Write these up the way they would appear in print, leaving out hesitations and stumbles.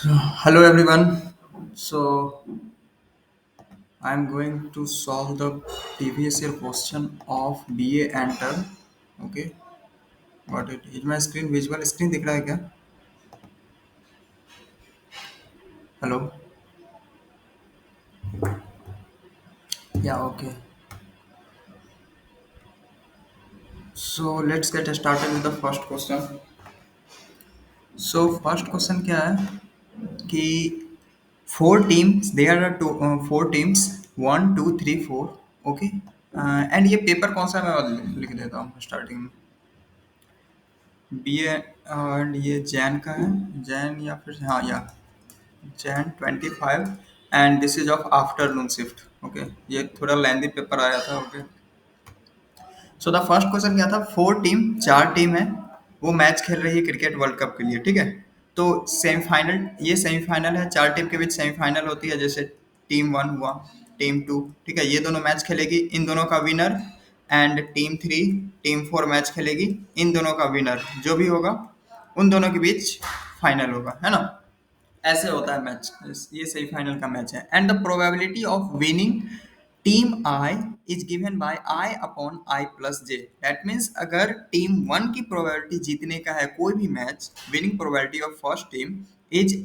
Hello everyone. So I'm going to solve the previous year question of BA Enter. Okay, got it. Is my screen visual screen दिख रहा है क्या? Hello. Yeah. Okay. So let's get started with the first question. So first question क्या है कि four teams there are four teams 1 2 3 4. Okay. And ये paper कौन सा है मैं लिख देता हूँ स्टार्टिंग में बी एंड ये जैन का है जैन या फिर हाँ या Jain 25 and this is of afternoon shift okay ये थोड़ा लेंदी पेपर आया था okay so the first question क्या था फोर टीम चार टीम है वो मैच खेल रही है क्रिकेट वर्ल्ड कप के लिए ठीक है तो सेमीफाइनल ये सेमीफाइनल है चार टीम के बीच सेमीफाइनल होती है जैसे टीम वन हुआ टीम टू ठीक है ये दोनों मैच खेलेगी इन दोनों का winner and team three team four match खेलेगी इन दोनों का विनर जो भी होगा उन दोनों के बीच फाइनल होगा है ना ऐसे होता है मैच ये सेमीफाइनल का मैच है and the probability of winning team I is given by I upon I plus J that means अगर टीम वन की प्रोबेबिलिटी जीतने का है कोई भी match winning probability of first team is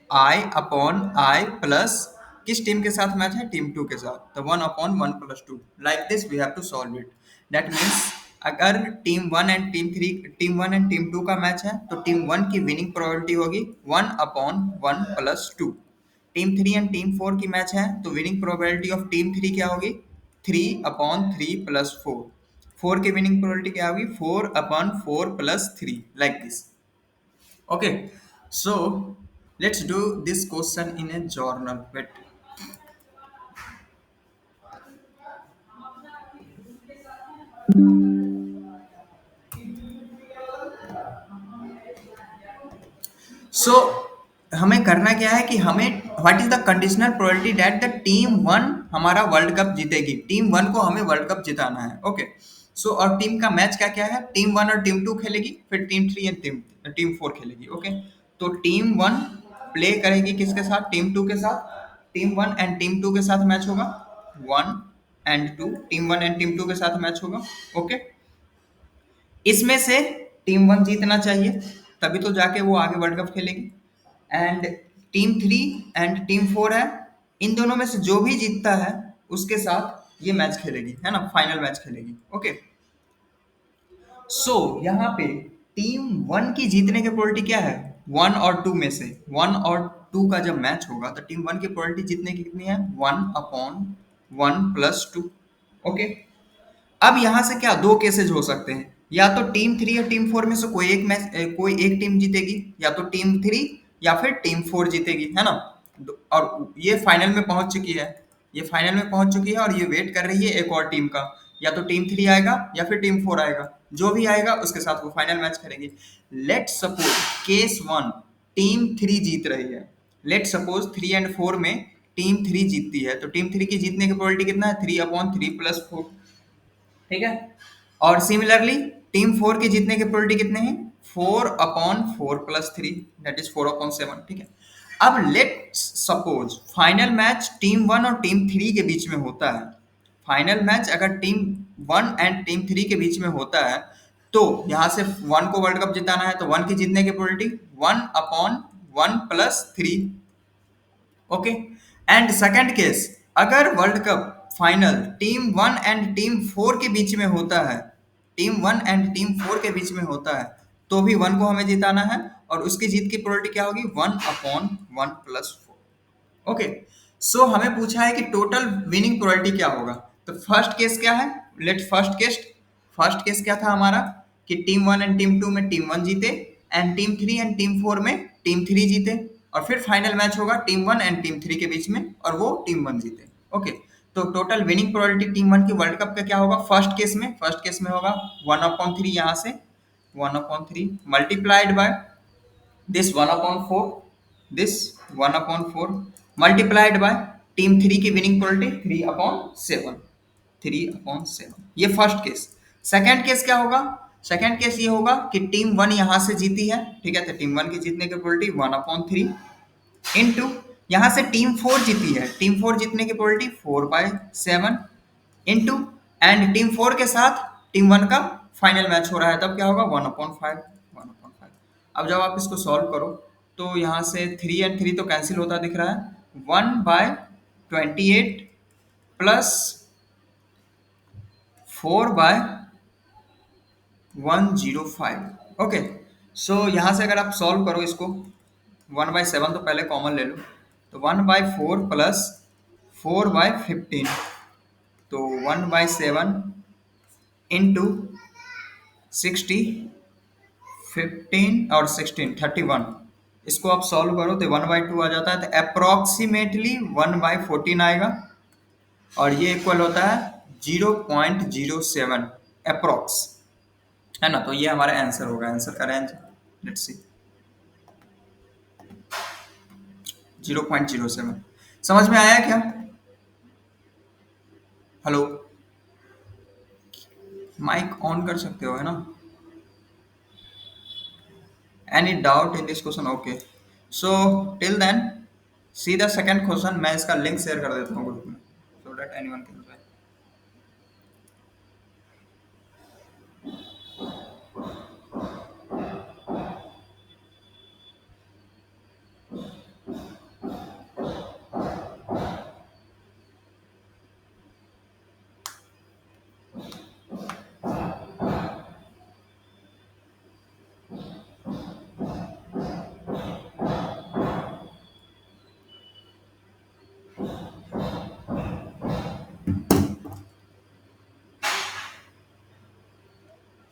I upon I plus किस team के साथ मैच है टीम टू के साथ तो 1/1 + 2 like this we have to solve it that means अगर team one and team two का मैच है तो टीम वन की विनिंग प्रोबेबिलिटी होगी 1/1 + 2 team three and team four की मैच है तो winning probability of team three क्या होगी 3/3 + 4 फोर की विनिंग प्रोबेबिलिटी क्या होगी 4/4 + 3 like this Okay, so let's do this question in a journal. Wait. So हमें करना क्या है कि हमें what is the conditional probability that the team one हमारा वर्ल्ड कप जीतेगी टीम वन को हमें वर्ल्ड कप जिताना है ओके सो और टीम का मैच क्या क्या है टीम वन और टीम टू खेलेगी फिर team three and team team four खेलेगी ओके तो टीम वन प्ले करेगी किसके साथ टीम टू के साथ team one and team two के साथ मैच होगा one and two team one and team two के साथ मैच होगा ओके इसमें से टीम वन जीतना चाहिए तभी तो जाके वो आगे वर्ल्ड कप खेलेगी and team three and team four है इन दोनों में से जो भी जीतता है उसके साथ ये मैच खेलेगी है ना फाइनल मैच खेलेगी ओके सो यहाँ पे टीम वन की जीतने की प्रोबेबिलिटी क्या है वन और टू में से वन और टू का जब मैच होगा तो टीम वन की प्रोबेबिलिटी जीतने की कितनी है 1/1 + 2 ओके अब यहाँ से क्या दो केसेज हो सकते हैं या तो टीम थ्री या टीम फोर में से कोई एक टीम जीतेगी या तो टीम थ्री या फिर टीम फोर जीतेगी है ना और ये फाइनल में पहुंच चुकी है ये फाइनल में पहुंच चुकी है और ये वेट कर रही है एक और टीम का या तो टीम थ्री आएगा या फिर टीम फोर आएगा जो भी आएगा उसके साथ वो फाइनल मैच करेंगे let suppose case one team three जीत रही है let suppose three and four में टीम थ्री जीतती है तो टीम थ्री की जीतने की प्रोबेबिलिटी कितना है 3/3 + 4 ठीक है और सिमिलरली टीम फोर के जीतने के प्रोबेबिलिटी कितने हैं 4/4 + 3 दैट इज 4/7 ठीक है अब let suppose final match team one और टीम थ्री के बीच में होता है फाइनल मैच अगर team one and team three के बीच में होता है तो यहाँ से वन को वर्ल्ड कप जिताना है तो वन की जीतने की probability 1/1 + 3 okay and second case अगर world cup final team one and team four के बीच में होता है team one and team four के बीच में होता है तो भी वन को हमें जिताना है और उसकी जीत की प्रोबेबिलिटी क्या होगी 1/1 + 4 ओके सो हमें पूछा है कि टोटल विनिंग प्रोबेबिलिटी क्या होगा तो फर्स्ट केस क्या है लेट फर्स्ट केस क्या था हमारा कि team one and team two में टीम वन जीते and team three and team four में टीम थ्री जीते और फिर फाइनल मैच होगा team one and team three के बीच में और वो टीम वन जीते ओके तो total winning probability team one की वर्ल्ड कप का क्या होगा फर्स्ट केस में होगा 1/3 यहाँ से 1/3 multiplied by this 1/4 this 1/4 multiplied by team three की विनिंग प्रोबेबिलिटी 3/7 ये फर्स्ट केस सेकंड केस क्या होगा सेकंड केस ये होगा कि टीम वन यहाँ से जीती है, ठीक है, तो टीम वन की जीतने की प्रोबेबिलिटी 1/3 इनटू यहाँ से टीम फोर जीती है, टीम फोर जीतने की probability 4/7 into and team four के साथ टीम वन का फाइनल मैच हो रहा है, तब क्या होगा 1/5 1/5। अब जब आप इसको सॉल्व करो तो यहाँ से 3 एंड 3 तो कैंसिल होता दिख रहा है, 1/28 प्लस 4/105। ओके, सो यहाँ से अगर आप सॉल्व करो इसको, 1/7 तो पहले कॉमन ले लो, तो 1/4 प्लस 4/15, तो 1/7 इंटू 60, 15 और 16 31, इसको आप सॉल्व करो तो 1/2 आ जाता है, तो अप्रोक्सीमेटली 1/14 आएगा, और ये इक्वल होता है 0.07 अप्रोक्स, है ना। तो ये हमारा आंसर होगा, आंसर का रेंज लेट्स सी 0.07। समझ में आया क्या? हेलो, माइक ऑन कर सकते हो, है ना? Any doubt in this question? Okay, so till then see the second question. मैं इसका लिंक शेयर कर देता हूँ ग्रुप में so that anyone can join.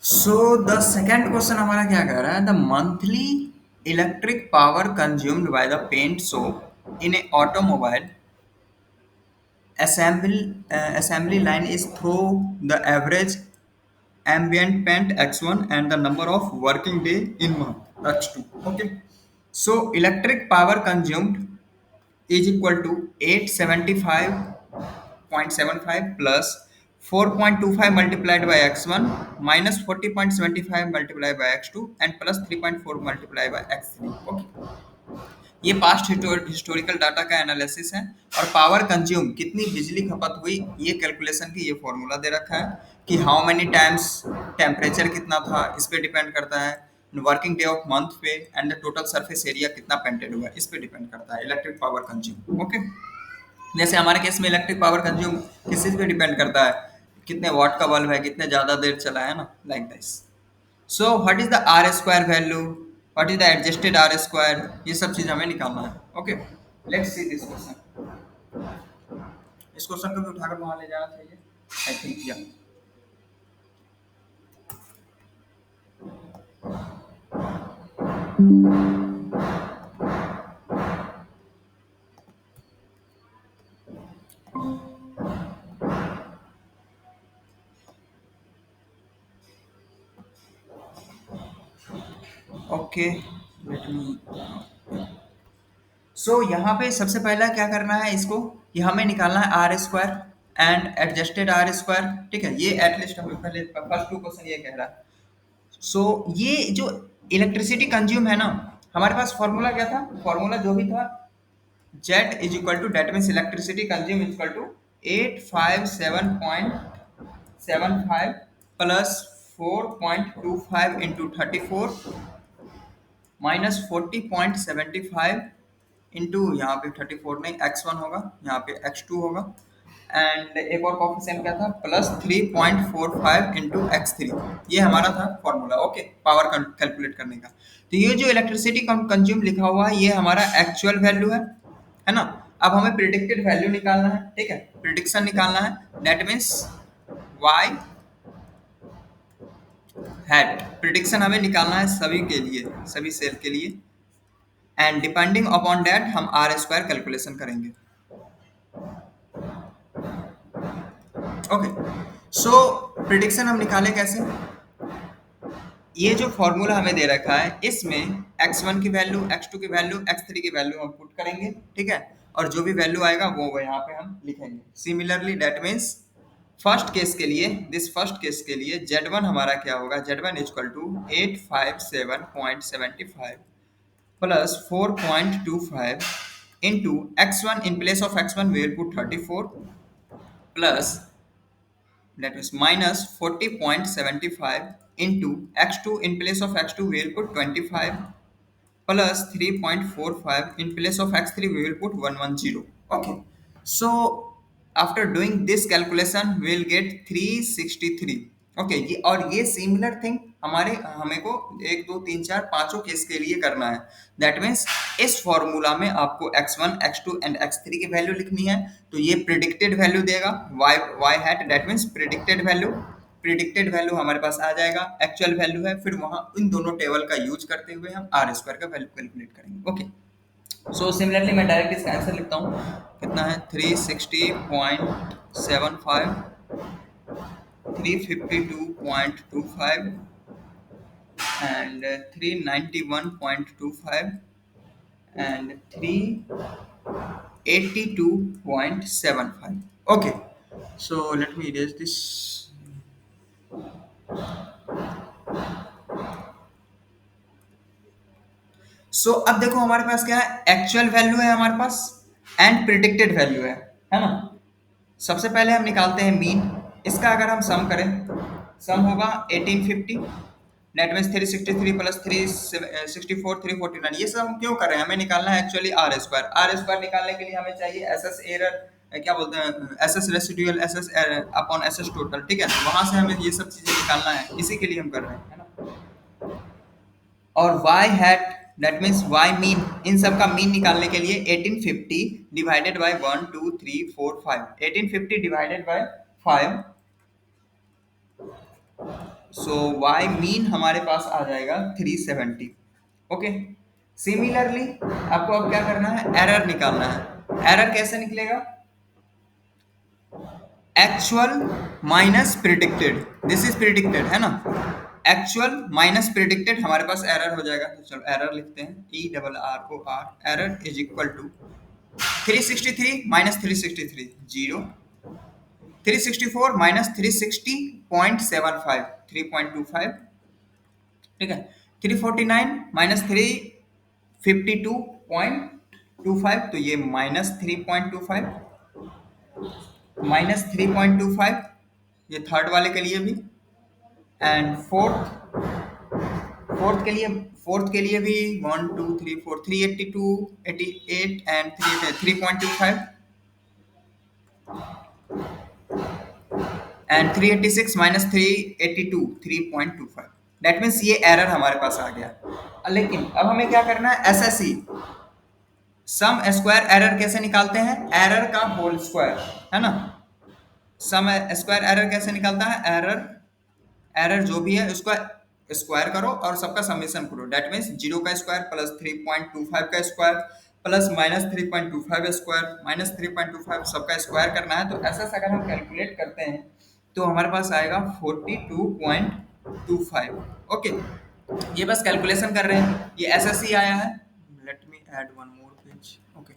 So the second question हमारा क्या कह रहा है, the monthly electric power consumed by the paint shop in a automobile assembly line is through the average ambient paint x1 and the number of working day in month x2। okay, so electric power consumed is equal to 875.75 plus 4.25 multiplied by x1 minus 40.75 multiplied by x2 and plus 3.4 multiplied by x3। okay, ये past historical data का analysis है, और power consume कितनी बिजली खपत हुई ये calculation की ये फॉर्मूला दे रखा है कि हाउ मेनी टाइम्स, टेम्परेचर कितना था इस पे डिपेंड करता है, वर्किंग डे ऑफ मंथ पे, and the total surface area कितना पेंटेड हुआ है इस पे डिपेंड करता है इलेक्ट्रिक पावर कंज्यूम। ओके, जैसे हमारे केस में इलेक्ट्रिक पावर कंज्यूम किस चीज पे डिपेंड करता है, कितने वाट का बल्ब है, कितने ज्यादा देर चला है ना, like this. So what is the R square value, what is the adjusted R square, ये सब चीज हमें निकालना है। Okay, let's see this question. इस क्वेश्चन को भी उठाकर वहां ले जाना चाहिए आई थिंक, या ओके, लेट मी। सो यहाँ पे सबसे पहला क्या करना है इसको, कि हमें निकालना है R square and adjusted R square, ठीक है। ये एटलीस्ट हमें पहले फर्स्ट टू क्वेश्चन ये कह रहा है। सो ये जो इलेक्ट्रिसिटी कंज्यूम है ना, हमारे पास फॉर्मूला क्या था, फॉर्मूला जो भी था Z is equal to, that means electricity consume is equal to 857.75 plus 4.25 into 34 minus 40.75 into यहाँ पे 34 नहीं x1 होगा, यहाँ पे x2 होगा, एंड एक और कॉफिशिएंट क्या था प्लस 3.45 इंटू x3, ये हमारा था फॉर्मूला। ओके, पावर कैलकुलेट करने का। तो ये जो इलेक्ट्रिसिटी कंज्यूम लिखा हुआ है ये हमारा एक्चुअल वैल्यू है ना। अब हमें प्रिडिक्टेड वैल्यू निकालना है, ठीक है, प्रिडिक्शन निकालना है, that means y hat, prediction हमें निकालना है सभी के लिए, सभी सेल के लिए, एंड डिपेंडिंग अपॉन दैट हम आर स्क्वायर कैलकुलेशन करेंगे। ओके, सो प्रिडिक्शन हम निकाले कैसे, ये जो फॉर्मूला हमें दे रखा है इसमें x1 की वैल्यू, x2 की वैल्यू, x3 की वैल्यू हम पुट करेंगे, ठीक है, और जो भी वैल्यू आएगा वो यहाँ पे हम लिखेंगे। Similarly that means first case के लिए, दिस फर्स्ट केस के लिए Z1 हमारा क्या होगा, Z1 equal to 857.75 plus 4.25 into x1, in place of x1 we will put 34 plus, that is minus 40.75 into x2, in place of x2 we will put 25 plus 3.45, in place of x3 we will put 110. Okay, so after doing this calculation we will get 363. Okay, ये और ये similar thing हमारे हमें को एक दो तीन चार पांचों केस के लिए करना है। दैट मीन्स इस फॉर्मूला में आपको x1, x2 एंड x3 की वैल्यू लिखनी है। तो ये प्रिडिक्टेड वैल्यू देगा y hat, that means predicted value हमारे पास आ जाएगा, एक्चुअल वैल्यू है, फिर वहां इन दोनों टेबल का यूज करते हुए हम आर स्क्वायर का वैल्यू कैलकुलेट करेंगे। ओके, सो सिमिलरली मैं डायरेक्ट इसका आंसर लिखता हूँ, कितना है 360.75, 352.25 and 391.25 and 382.75. Okay, so let me erase this. सो अब देखो हमारे पास क्या है, एक्चुअल वैल्यू है हमारे पास एंड प्रिडिक्टेड वैल्यू है ना। सबसे पहले हम निकालते हैं मीन। इसका अगर हम सम करें, सम होगा 1850, दैट मीन्स 363 प्लस 364 349। ये सब हम क्यों कर रहे हैं, हमें निकालना है actually R square. R square निकालने के लिए हमें चाहिए एस एस एरर, क्या बोलते हैं, S S residual, S S upon S S total, ठीक है। वहां से हमें ये सब चीजें निकालना है, इसी के लिए हम कर रहे हैं, है ना। और y hat, that means y mean, इन सब का मीन निकालने के लिए 1850 divided by 1 2 3 4 5, 1850 divided by 5, so y mean हमारे पास आ जाएगा 370। ओके, सिमिलरली आपको अब क्या करना है, एरर निकालना है। एरर कैसे निकलेगा, actual minus predicted, this is predicted है ना, एक्चुअल माइनस प्रिडिक्टेड हमारे पास एरर हो जाएगा। तो चलो एरर लिखते हैं, ERROR, error is equal to 363 minus 363 0, 364 minus 360.75 3.25, ठीक है। 349 माइनस 352.25, तो ये माइनस 3.25, माइनस 3.25, ये थर्ड वाले के लिए भी, एंड फोर्थ के लिए भी 1 2 3 4 382 88 and 3.25 and 386 minus 382 3.25, that means ये एरर हमारे पास आ गया। लेकिन अब हमें क्या करना है, एसएसई सम स्क्वायर एरर कैसे निकालते हैं, एरर का होल स्क्वायर, है ना। सम स्क्वायर एरर कैसे निकालता है, एरर जो भी है उसका स्क्वायर करो और सबका समेशन करो, दैट मीन्स 0 का स्क्वायर प्लस 3.25 का square plus minus 3.25 square minus 3.25 सबका स्क्वायर करना है। तो ऐसा अगर हम कैलकुलेट करते हैं तो हमारे पास आएगा 42.25। ओके, ये बस कैलकुलेशन कर रहे हैं, ये एसएससी आया है। Let me add one more page. Okay,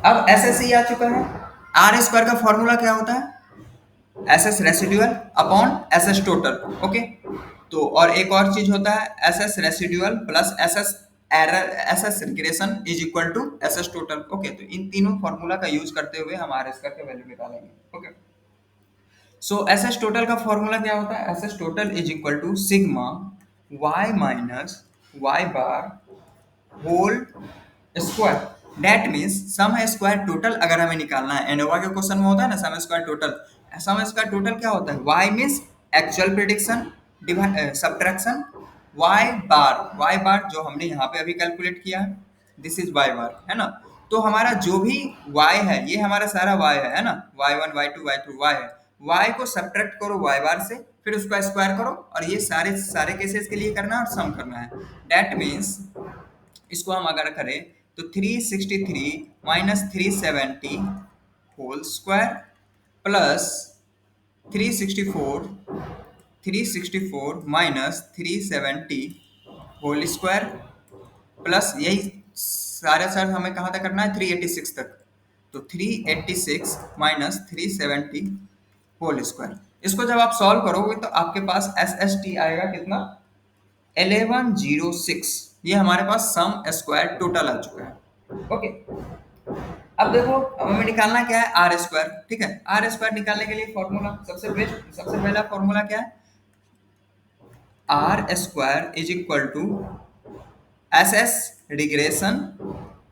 अब एसएससी आ चुका है। आर स्क्वायर का फॉर्मूला क्या होता है, S S residual upon S S total. Okay, तो और एक और चीज होता है S S residual plus S S error, S S regression is equal to S S total. Okay, तो इन तीनों फॉर्मूला का यूज करते हुए हम आर स्क्वायर का वैल्यू निकालेंगे। ओके, सो एस एस टोटल का फॉर्मूला क्या होता है, S S total is equal to sigma y minus y bar whole square, that means sum square total अगर हमें निकालना है, एनोवा के क्वेश्चन में होता है ना सम स्क्वायर टोटल। सम स्क्वायर टोटल क्या होता है, y means actual prediction subtraction y बार जो हमने यहाँ पे अभी कैलकुलेट किया है, दिस इज y बार, है ना। तो हमारा जो भी y है, ये हमारा सारा y है ना, y1 y2 y3 y है, y को सब्ट्रैक्ट करो y बार से, फिर उसका स्क्वायर करो, और ये सारे केसेस के लिए करना है और सम करना है। दैट मीन्स इसको हम अगर करें तो 363 minus 370 whole square plus 364 minus 370 whole square plus यही सारे हमें कहाँ तक करना है, 386 तक। तो 386 माइनस 370 होल स्क्वायर। इसको जब आप सॉल्व करोगे तो आपके पास एस एस टी आएगा कितना, 1106। ये हमारे पास सम स्क्वायर टोटल आ चुका है। ओके, अब देखो, अब हमें निकालना क्या है, आर स्क्वायर। ठीक है, आर स्क्वायर निकालने के लिए फॉर्मूला सबसे बेस्ट, सबसे पहला फॉर्मूला क्या है, R square is equal to S S regression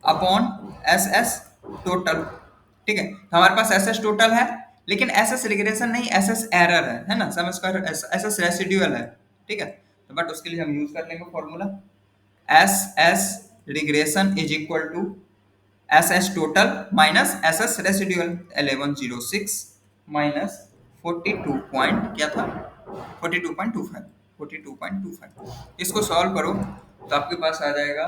upon S S total. ठीक है, तो हमारे पास एस एस टोटल है, लेकिन एस एस रिग्रेशन नहीं, एस एस एरर है ना, सम स्क्वायर एस एस रेसिड्यूअल है। ठीक है, तो बट उसके लिए हम यूज कर लेंगे formula S S regression is equal to S S total minus S S residual. 1106 minus 42 point क्या था, 42.25, 42.25। इसको सॉल्व करो तो आपके पास आ जाएगा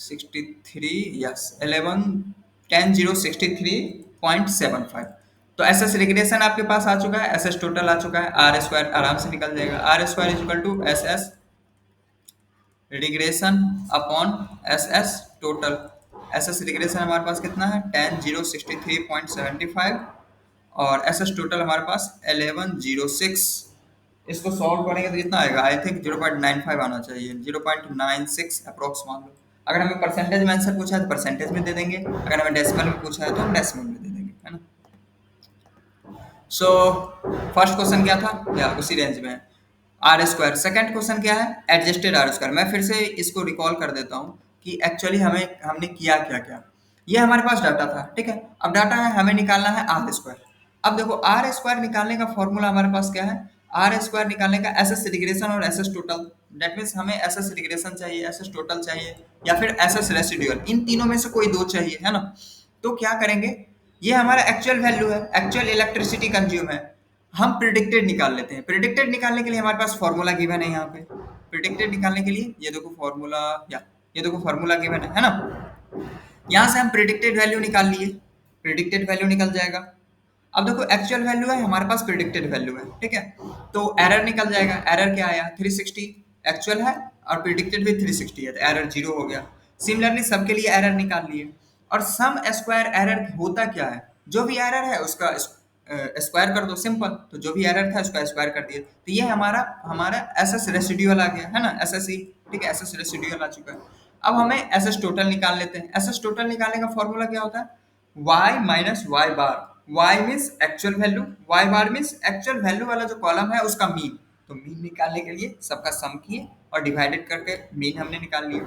63, यस 11 10 0 63.75। तो एस एस रिग्रेशन आपके पास आ चुका है, एस एस टोटल आ चुका है, आर स्क्वायर आराम से निकल जाएगा। R square is equal to S S regression upon S S total. S S regression हमारे पास कितना है, 10 0 63.75, और एस एस टोटल हमारे पास 1106। इसको सॉल्व करेंगे तो कितना आएगा, आई थिंक 0.95 आना चाहिए, 0.96 अप्रोक्स मान लो। अगर हमें परसेंटेज में आंसर पूछा है तो परसेंटेज में दे देंगे, अगर हमें डेसिमल में पूछा है तो हम डेसिमल में दे देंगे, है ना। सो फर्स्ट क्वेश्चन क्या था, या उसी रेंज में है, आर स्क्वायर। सेकेंड क्वेश्चन क्या है, एडजस्टेड आर स्क्वायर। मैं फिर से इसको रिकॉल कर देता हूँ कि एक्चुअली हमने किया क्या क्या। ये हमारे पास डाटा था, ठीक है, अब डाटा है, हमें निकालना है आर स्क्वायर। अब देखो, आर स्क्वायर निकालने का फॉर्मूला हमारे पास क्या है, आर स्क्वायर निकालने का एस एस रिग्रेशन और S S total. That means हमें एस एस रिग्रेशन चाहिए, एस एस टोटल चाहिए, या फिर एस एस रेसिड्यूअल, इन तीनों में से कोई दो चाहिए, है ना। तो क्या करेंगे, ये हमारा एक्चुअल वैल्यू है, एक्चुअल इलेक्ट्रिसिटी कंज्यूम है, हम प्रिडिक्टेड निकाल लेते हैं। प्रिडिक्टेड निकालने के लिए हमारे पास फॉर्मूला गिवन है यहाँ पे। प्रिडिक्टेड निकालने के लिए ये देखो फॉर्मूला, या ये देखो फॉर्मूला गिवन है ना। यहाँ से हम प्रिडिक्टेड वैल्यू निकाल लिए, प्रिडिक्टेड वैल्यू निकल जाएगा। अब देखो, एक्चुअल वैल्यू है हमारे पास, प्रिडिक्टेड वैल्यू है, ठीक है, तो एरर निकल जाएगा। एरर क्या आया, 360 एक्चुअल है और प्रिडिक्टेड भी 360 है, तो एरर 0 हो गया। सिमिलरली सबके लिए एरर निकाल लिए। और सम स्क्वायर एरर होता क्या है, जो भी एरर है उसका स्क्वायर कर दो, सिंपल। तो जो भी एरर था उसका स्क्वायर कर दिया, तो ये हमारा हमारा एस एस रेसिड्यूअल आ गया, है ना, एस एस सी। ठीक है, एस एस रेसिड्यूअल आ चुका है। अब हमें एस एस टोटल निकाल लेते हैं। एस एस टोटल निकालने का फॉर्मूला क्या होता है, y माइनस वाई बार। y means actual value, y बार मीन्स एक्चुअल वैल्यू वाला जो कॉलम है उसका मीन। तो मीन निकालने के लिए सबका सम किए और डिवाइडेड करके मीन हमने निकाल लिया।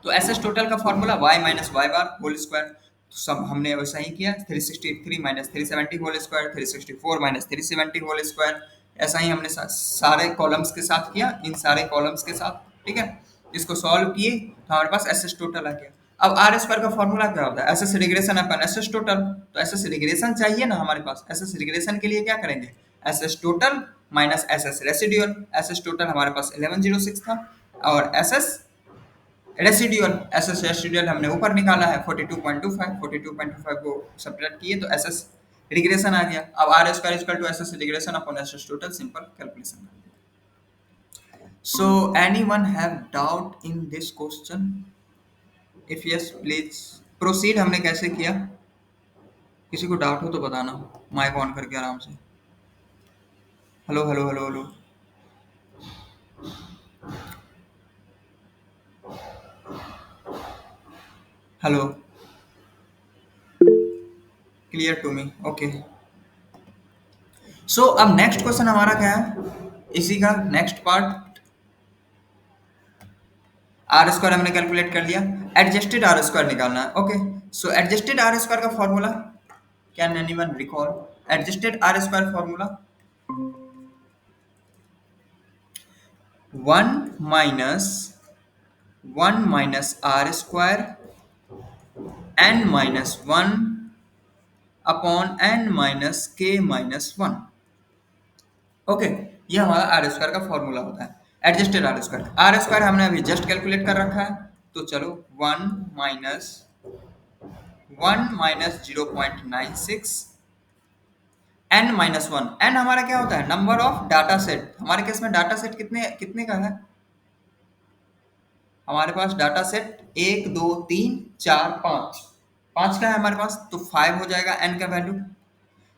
तो एस एस टोटल का formula y minus y bar whole square. तो सब हमने वैसा ही किया, 363 minus 370 whole square, 364 minus 370 whole square. ऐसा ही हमने सारे कॉलम्स के साथ किया, इन सारे कॉलम्स के साथ। ठीक है, इसको सॉल्व किए तो हमारे पास एस एस टोटल आ गया। अब आर स्क्वायर का फॉर्मूला क्या होता है, एस एस रिग्रेशन अपन एस एस टोटल। तो एस एस रिग्रेशन चाहिए ना हमारे पास, एस एस रिग्रेशन के लिए क्या करेंगे, S S total minus S S residual. S S total हमारे पास 1106 था, और S S residual, S S residual हमने ऊपर निकाला है 42.25, 42.25 को सब्ट्रैक्ट किए तो एस एस रिग्रेशन आ गया। अब R square equal to S S regression upon S S total, simple calculation कर दिया। So anyone have doubt in this question, if yes please proceed. हमने कैसे किया, किसी को डाउट हो तो बताना, माइक ऑन करके आराम से। Hello hello hello hello, hello, clear to me, okay. So अब नेक्स्ट क्वेश्चन हमारा क्या है, इसी का नेक्स्ट पार्ट। आर स्क्वायर हमने कैलकुलेट कर लिया, एडजस्टेड आर स्क्वायर निकालना है। Okay, so adjusted R square का formula, can anyone recall adjusted R square formula, 1 minus 1 minus R square N minus 1 upon N minus K minus 1। Okay, ये हमारा R square का formula होता है, adjusted R square. R square हमने अभी just calculate कर रखा है, तो चलो 1 माइनस 0.96 एन माइनस 1। एन हमारा क्या होता है, नंबर ऑफ डाटा सेट। हमारे केस में डाटा सेट कितने कितने का है, हमारे पास डाटा सेट 1 2 3 4 5, 5 का है हमारे पास, तो 5 हो जाएगा n का value.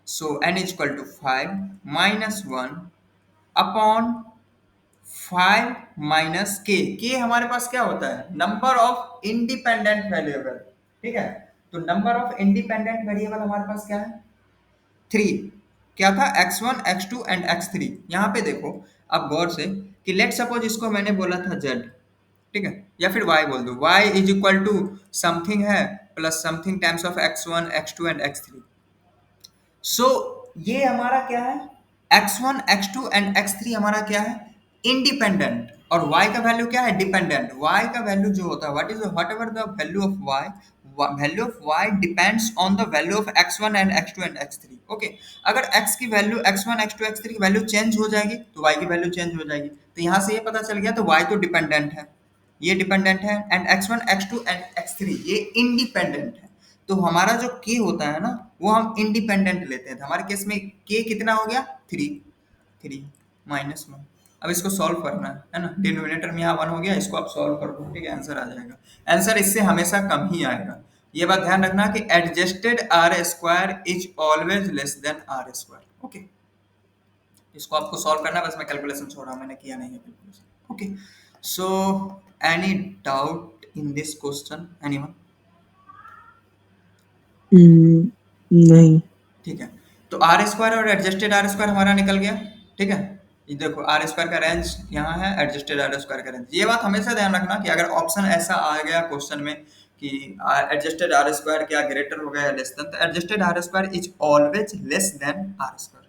So n is equal to 5 minus 1 upon 5 minus k हमारे पास क्या होता है, नंबर ऑफ इंडिपेंडेंट वेरिएबल। ठीक है, तो नंबर ऑफ इंडिपेंडेंट वेरिएबल हमारे पास क्या है, 3। क्या था, x1 x2 एंड x3। यहाँ पे देखो अब गौर से कि लेट सपोज इसको मैंने बोला था z, ठीक है, या फिर y बोल दो, y is equal to something है plus something times of x1 x2 and x3। So ये हमारा क्या है, x1 x2 एंड x3 हमारा क्या है, इंडिपेंडेंट, और y का वैल्यू क्या है, डिपेंडेंट। y का वैल्यू जो होता है, what ever the value of y, value of y depends on the value of x1 and x2 and x3। Okay, अगर x की वैल्यू x1 x2 x3 की वैल्यू चेंज हो जाएगी तो y की वैल्यू चेंज हो जाएगी। तो यहाँ से ये पता चल गया, तो y तो डिपेंडेंट है, ये डिपेंडेंट है, and x1 x2 and x3 ये इंडिपेंडेंट है। तो हमारा जो k होता है ना, वो हम इंडिपेंडेंट लेते हैं। तो हमारे केस में k कितना हो गया, 3, 3 माइनस 1। अब इसको सॉल्व करना है ना, डिनोमिनेटर में यहाँ 1 हो गया, इसको आप सॉल्व कर दो, ठीक है, आंसर आ जाएगा। आंसर इससे हमेशा कम ही आएगा। ये बात ध्यान रखना कि adjusted R square is always less than R square. Okay, इसको आपको सॉल्व करना है, बस मैं कैलकुलेशन छोड़ा, मैंने किया नहीं है calculation. Okay, so any doubt in this question, anyone? नहीं। ठीक है, तो आर स्क्वायर और एडजस्टेड आर स्क्वायर हमारा निकल गया। ठीक है, ये देखो आर स्क्वायर का रेंज यहाँ है, एडजस्टेड आर स्क्वायर का रेंज। ये बात हमेशा ध्यान रखना कि अगर ऑप्शन ऐसा आ गया क्वेश्चन में कि एडजस्टेड आर स्क्वायर क्या ग्रेटर हो गया या लेस देन, तो adjusted R square is always less than R square.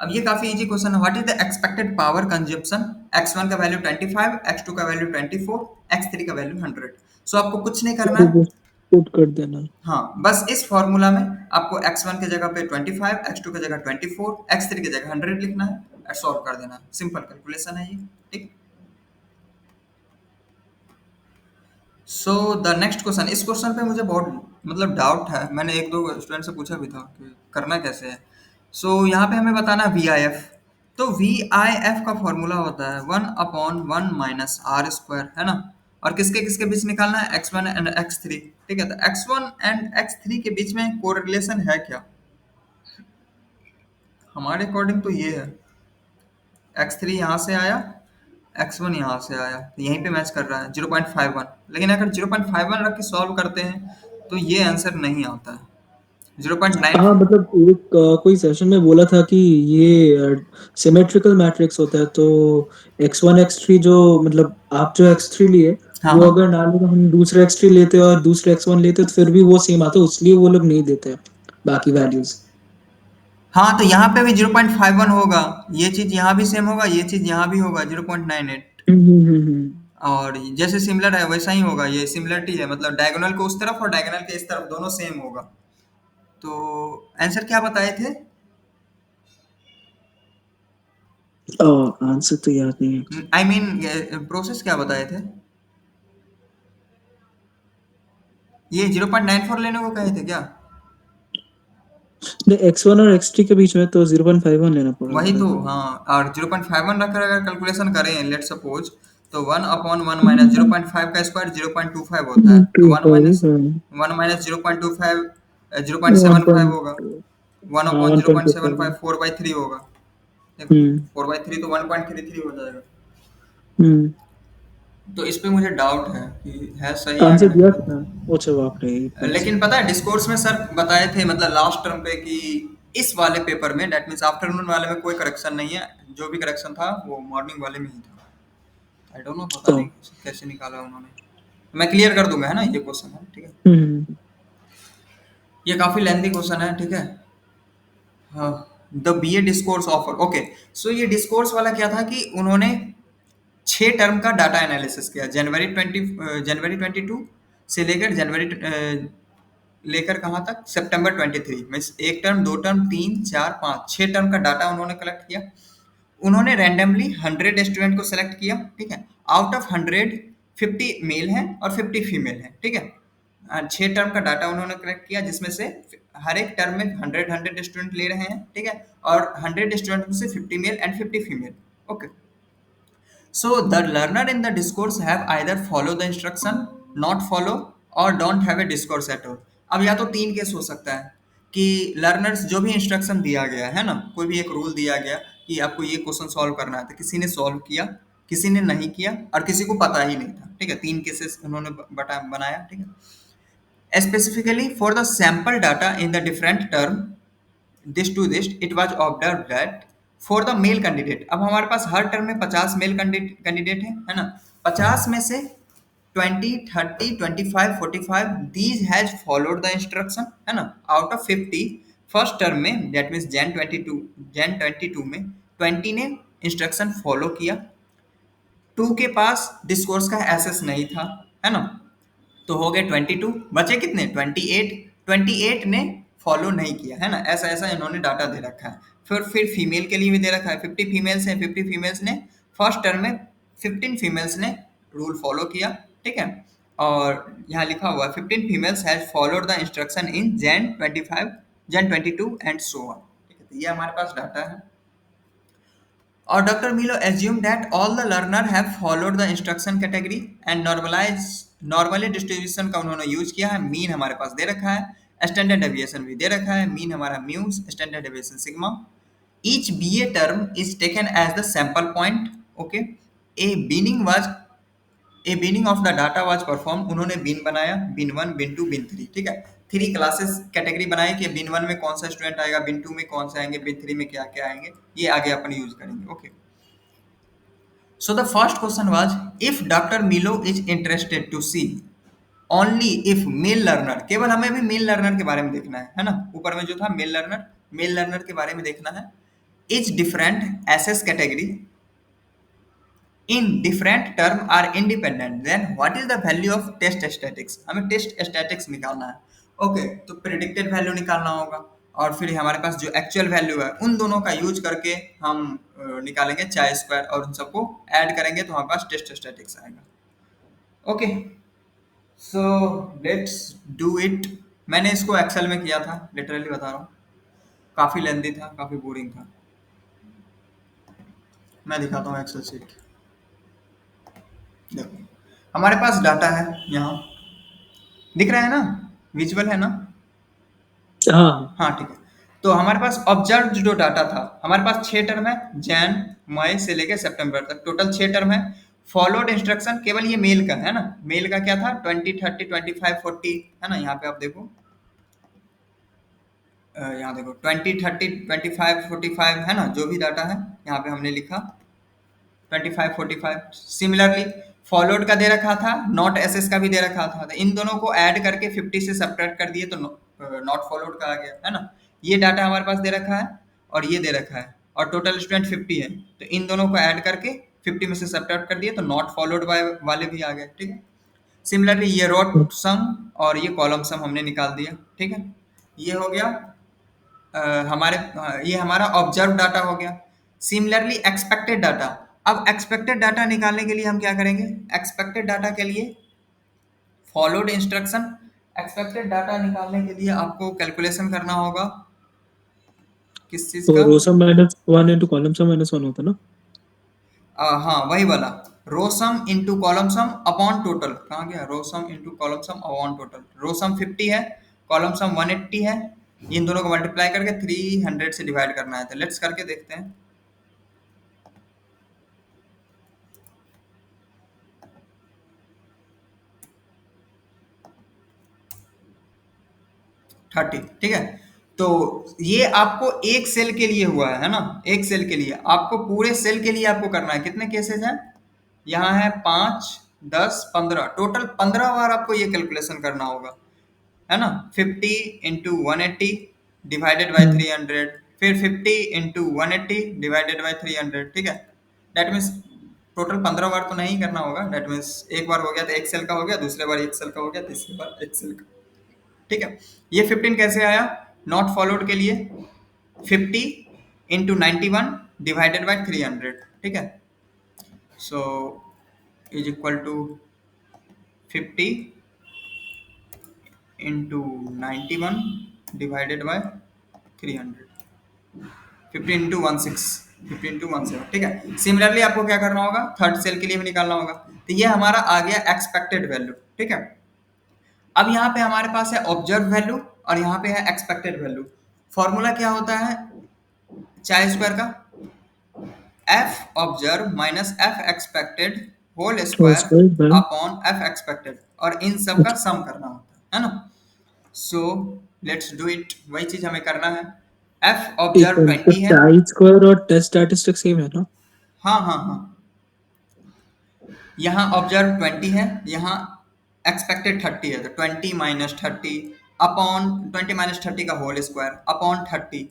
अब ये काफी इजी क्वेश्चन है। What is the expected power consumption, x1 का वैल्यू 25, x2 का वैल्यू 24, x3 का वैल्यू 100। सो आपको कुछ नहीं करना तो है, बस पुट कर देना। हाँ, बस इस फॉर्मूला में आपको x1 की जगह पे 25, x2 की जगह 24, x3 की जगह 100 लिखना है और सॉल्व कर देना है। सिंपल कैलकुलेशन है ये। ठीक, सो द नेक्स्ट क्वेश्चन, इस क्वेश्चन पे मुझे बहुत मतलब डाउट है, मैंने एक दो स्टूडेंट से पूछा भी था कि करना कैसे है। सो यहाँ पे हमें बताना वी आई एफ। तो वी आई एफ का फॉर्मूला होता है 1/1 माइनस आर स्क्वायर, है ना, और किसके किसके बीच निकालना है, x1 एंड x3। ठीक है, तो x1 एंड x3 के बीच में कोरिलेशन है क्या, हमारे अकॉर्डिंग तो ये है, x3 यहाँ से आया, x1 यहाँ से आया, तो यहीं पे मैच कर रहा है 0.51। लेकिन अगर 0.51 रख के सॉल्व करते हैं तो ये आंसर नहीं आता है, 0.9। हाँ मतलब एक कोई सेशन में बोला था कि ये सिमेट्रिकल मैट्रिक्स होता है, तो x1 x3 जो मतलब आप जो x3 लिए हाँ वो हाँ अगर ना ले, हम दूसरे x3 लेते और दूसरे x1 लेते तो फिर भी वो सेम आता, इसलिए वो लोग नहीं देते बाकी वैल्यूज। हाँ, तो यहाँ पे भी 0.51 होगा, ये चीज यहाँ भी सेम होगा, ये चीज यहाँ भी होगा 0.98। हम्म। और जैसे सिमिलर है वैसा ही होगा, ये सिमिलरिटी है, मतलब डायगोनल को उस तरफ और डायगोनल के इस तरफ दोनों सेम होगा। तो आंसर क्या बताए थे, आंसर तो याद नहीं है। आई मीन प्रोसेस क्या बताए थे, ये 0.94 लेने को कहे थे क्या? नहीं, x1 और x3 के बीच में तो 0.51 लेना पड़ा वही था। तो, हाँ, और 0.51 रखकर अगर कैलकुलेशन करें लेट सपोज, तो 1/1 माइनस 0.5 का स्क्वायर 0.25 होता है, तो 1 माइनस 0.25 0.75 होगा, 1 हाँ अपॉन 1.25। 0.75 4/3 होगा। देखो हम्म 4/3 तो 1.33 हो जाएगा। हम्म। तो इस पे मुझे डाउट है कि है सही है कि आंसर दिया नहीं। था। अच्छा बाप रे, इतना लेकिन आसान। पता है डिस्कोर्स में सर बताए थे, मतलब लास्ट टर्म पे, कि इस वाले पेपर में, दैट मीन्स आफ्टरनून वाले में कोई करेक्शन नहीं है, जो भी करेक्शन था वो मॉर्निंग वाले में ही था। आई डोंट नो, पता ओ। नहीं कैसे निकाला उन्होंने। मैं क्लियर कर दूंगा, है ना, ये क्वेश्चन है, ठीक है। हम्म। ये काफी लेंथी क्वेश्चन है, ठीक है। हाँ, the B A discourse offer, okay. So ये डिस्कोर्स वाला क्या था कि उन्होंने 6 टर्म का डाटा एनालिसिस किया, जनवरी 22 से लेकर लेकर कहाँ तक, सितंबर 23। मीन्स एक टर्म, दो टर्म, तीन, चार, पाँच, 6 टर्म का डाटा उन्होंने कलेक्ट किया। उन्होंने रैंडमली 100 स्टूडेंट को सेलेक्ट किया, ठीक है। आउट ऑफ 100 50 मेल हैं और 50 फीमेल हैं, ठीक है। 6 टर्म का डाटा उन्होंने कलेक्ट किया, जिसमें से हर एक टर्म में 100 स्टूडेंट ले रहे हैं, ठीक है, और 100 स्टूडेंट में से 50 male and 50 female. Okay, so the learner in the discourse have either follow the instruction, not follow, और don't have a discourse at all. अब या तो तीन केस हो सकता है कि लर्नर्स जो भी इंस्ट्रक्शन दिया गया है ना, कोई भी एक रूल दिया गया कि आपको ये क्वेश्चन सॉल्व करना है, तो किसी ने सॉल्व किया, किसी ने नहीं किया, और किसी को पता ही नहीं था। ठीक है, तीन केसेस उन्होंने बनाया। ठीक है, specifically for the sample data in the different term this to this it was observe that for the male candidate, अब हमारे पास हर टर्म में 50 मेल कैंडिडेट है ना, 50 में से 20, 30, 25, 45 these has followed the instruction है ना, आउट ऑफ 50 फर्स्ट टर्म में, दैट मीन्स जैन 22 में 20 ने इंस्ट्रक्शन फॉलो किया, 2 के पास डिस्कोर्स का एसेस नहीं था, है ना, तो हो गए 22, बचे कितने 28, 28 ने फॉलो नहीं किया, है ना, ऐसा ऐसा इन्होंने डाटा दे रखा है। फिर फीमेल के लिए भी दे रखा है, 50 फीमेल्स हैं, 50 फीमेल्स ने फर्स्ट टर्म में 15 फीमेल्स ने रूल फॉलो किया। ठीक है, और यहाँ लिखा हुआ है 15 females has followed the instruction in Jain 25, Jain 22 and so on. ठीक है, तो ये हमारे पास डाटा है। और डॉक्टर मिलो assumed that all the learner have followed the instruction category and normally distribution का उन्होंने यूज किया है। मीन हमारे पास दे रखा है, स्टैंडर्ड डेविएशन भी दे रखा है, मीन हमारा mu's, standard deviation sigma. Each be a term is taken as the sample point. Okay, a binning was a binning of the data was perform, उन्होंने बीन बनाया, बीन 1, बीन 2, बीन 3। ठीक है, three classes category बनाई कि been 1 में कौन सा student आएगा, बीन 2 में कौन सा आएंगे, बीन 3 में क्या क्या आएंगे, ये आगे अपन यूज करेंगे। Okay, so the first question was if Dr. Milo is interested to see only if male learner, केवल हमें भी मेल लर्नर के बारे में देखना है ना, ऊपर में जो था मेल लर्नर के बारे में देखना है। Each different SS category in different term are independent, then what is the value of test statics, हमें टेस्ट स्टैटिक्स निकालना है। ओके, तो प्रिडिक्टेड वैल्यू निकालना होगा, और फिर हमारे पास जो एक्चुअल वैल्यू है उन दोनों का यूज करके हम निकालेंगे चाय स्क्वायर, और उन सबको ऐड करेंगे तो हमारे पास टेस्ट स्टैटिक्स आएगा। Okay, so let's do it. मैंने इसको एक्सेल में किया था, लिटरली बता रहा हूँ, काफी लेंदी था, काफी बोरिंग था। मैं दिखाता हूँ एक्सेल शीट। देखो, हमारे पास डाटा है, यहाँ दिख रहा है ना, विजुअल है ना। हाँ। हाँ ठीक है, तो हमारे पास ऑब्जर्व जो डाटा था, हमारे पास 6 टर्म है, जैन मई से लेके सितंबर तक, टोटल 6 टर्म है। फॉलोड इंस्ट्रक्शन केवल ये मेल का है ना, मेल का क्या था 20, 30, 25, 40, है ना, यहाँ पे आप देखो, यहाँ देखो 20, 30, 25, 45 है ना, जो भी डाटा है यहाँ पे हमने लिखा 25, 45। सिमिलरली फॉलोड का दे रखा था, नॉट एसएस का भी दे रखा था, तो इन दोनों को ऐड करके 50 से सब्ट्रैक्ट कर दिए तो नॉट फॉलोड का आ गया, है ना। ये डाटा हमारे पास दे रखा है और ये दे रखा है, और टोटल स्टूडेंट 50 है, तो इन दोनों को ऐड करके 50 में से सब्ट्रैक्ट कर दिए तो नॉट फॉलोड वाले भी आ गए। ठीक है, सिमिलरली ये रोट सम और ये कॉलम सम हमने निकाल दिया। ठीक है, ये हो गया ये हमारा ऑब्जर्व डाटा हो गया। सिमिलरली एक्सपेक्टेड डाटा, अब एक्सपेक्टेड डाटा निकालने के लिए हम क्या करेंगे, एक्सपेक्टेड डाटा के लिए फॉलोड इंस्ट्रक्शन, एक्सपेक्टेड डाटा निकालने के लिए आपको कैलकुलेशन करना होगा किस चीज तो का। रो सम -1 इंटू कॉलम सम -1 होता है ना। हाँ वही वाला, row sum into column sum upon total, कहाँ गया, row sum into column sum upon total. Row sum 50 है, कॉलम सम 180 है, इन दोनों को मल्टीप्लाई करके 300 से डिवाइड करना है, तो लेट्स करके देखते हैं। 30। ठीक है, तो ये आपको एक सेल के लिए हुआ है ना, एक सेल के लिए, आपको पूरे सेल के लिए आपको करना है। कितने केसेस हैं यहाँ, है 5, 10, 15, टोटल 15 बार आपको ये कैलकुलेशन करना होगा, है ना। 50 इंटू 180 डिवाइडेड बाई हम्म। 300, फिर 50 इंटू 180 डिवाइडेड बाई 300। ठीक है, डेट मीन्स टोटल 15 बार तो नहीं करना होगा, डेट मीन्स एक बार हो गया तो एक सेल का हो गया, दूसरे बार एक सेल का हो गया, तीसरी बार एक सेल का। ठीक है, ये 15 कैसे आया, नॉट फॉलोड के लिए 50 इंटू 91 डिवाइडेड बाई 300। ठीक है, so is equal to 50 into 91 divided by 300, 15 into 16, 15 into 17। ठीक है, सिमिलरली आपको क्या करना होगा, थर्ड सेल के लिए भी निकालना होगा, तो ये हमारा आ गया एक्सपेक्टेड वैल्यू। ठीक है, अब यहाँ पे हमारे पास है ऑब्जर्व वैल्यू और यहाँ पे है एक्सपेक्टेड वैल्यू। फॉर्मूला क्या होता है चाय स्क्वायर का? F observe minus F expected whole और square square by. Upon F expected, और इन सब का सम करना होता है ना। सो लेट्स डू इट, वही चीज हमें करना है। एफ एक ऑब्जर्व मिनट, तो 20 है। टाई स्क्वायर और टेस्ट स्टैटिस्टिक्स सेम है ना? हाँ हाँ हाँ, यहाँ ऑब्जर्व 20 है, यहाँ एक्सपेक्टेड 30 है, तो 20 माइनस 30 अपॉन 20 माइनस 30 का होल स्क्वायर अपॉन 30।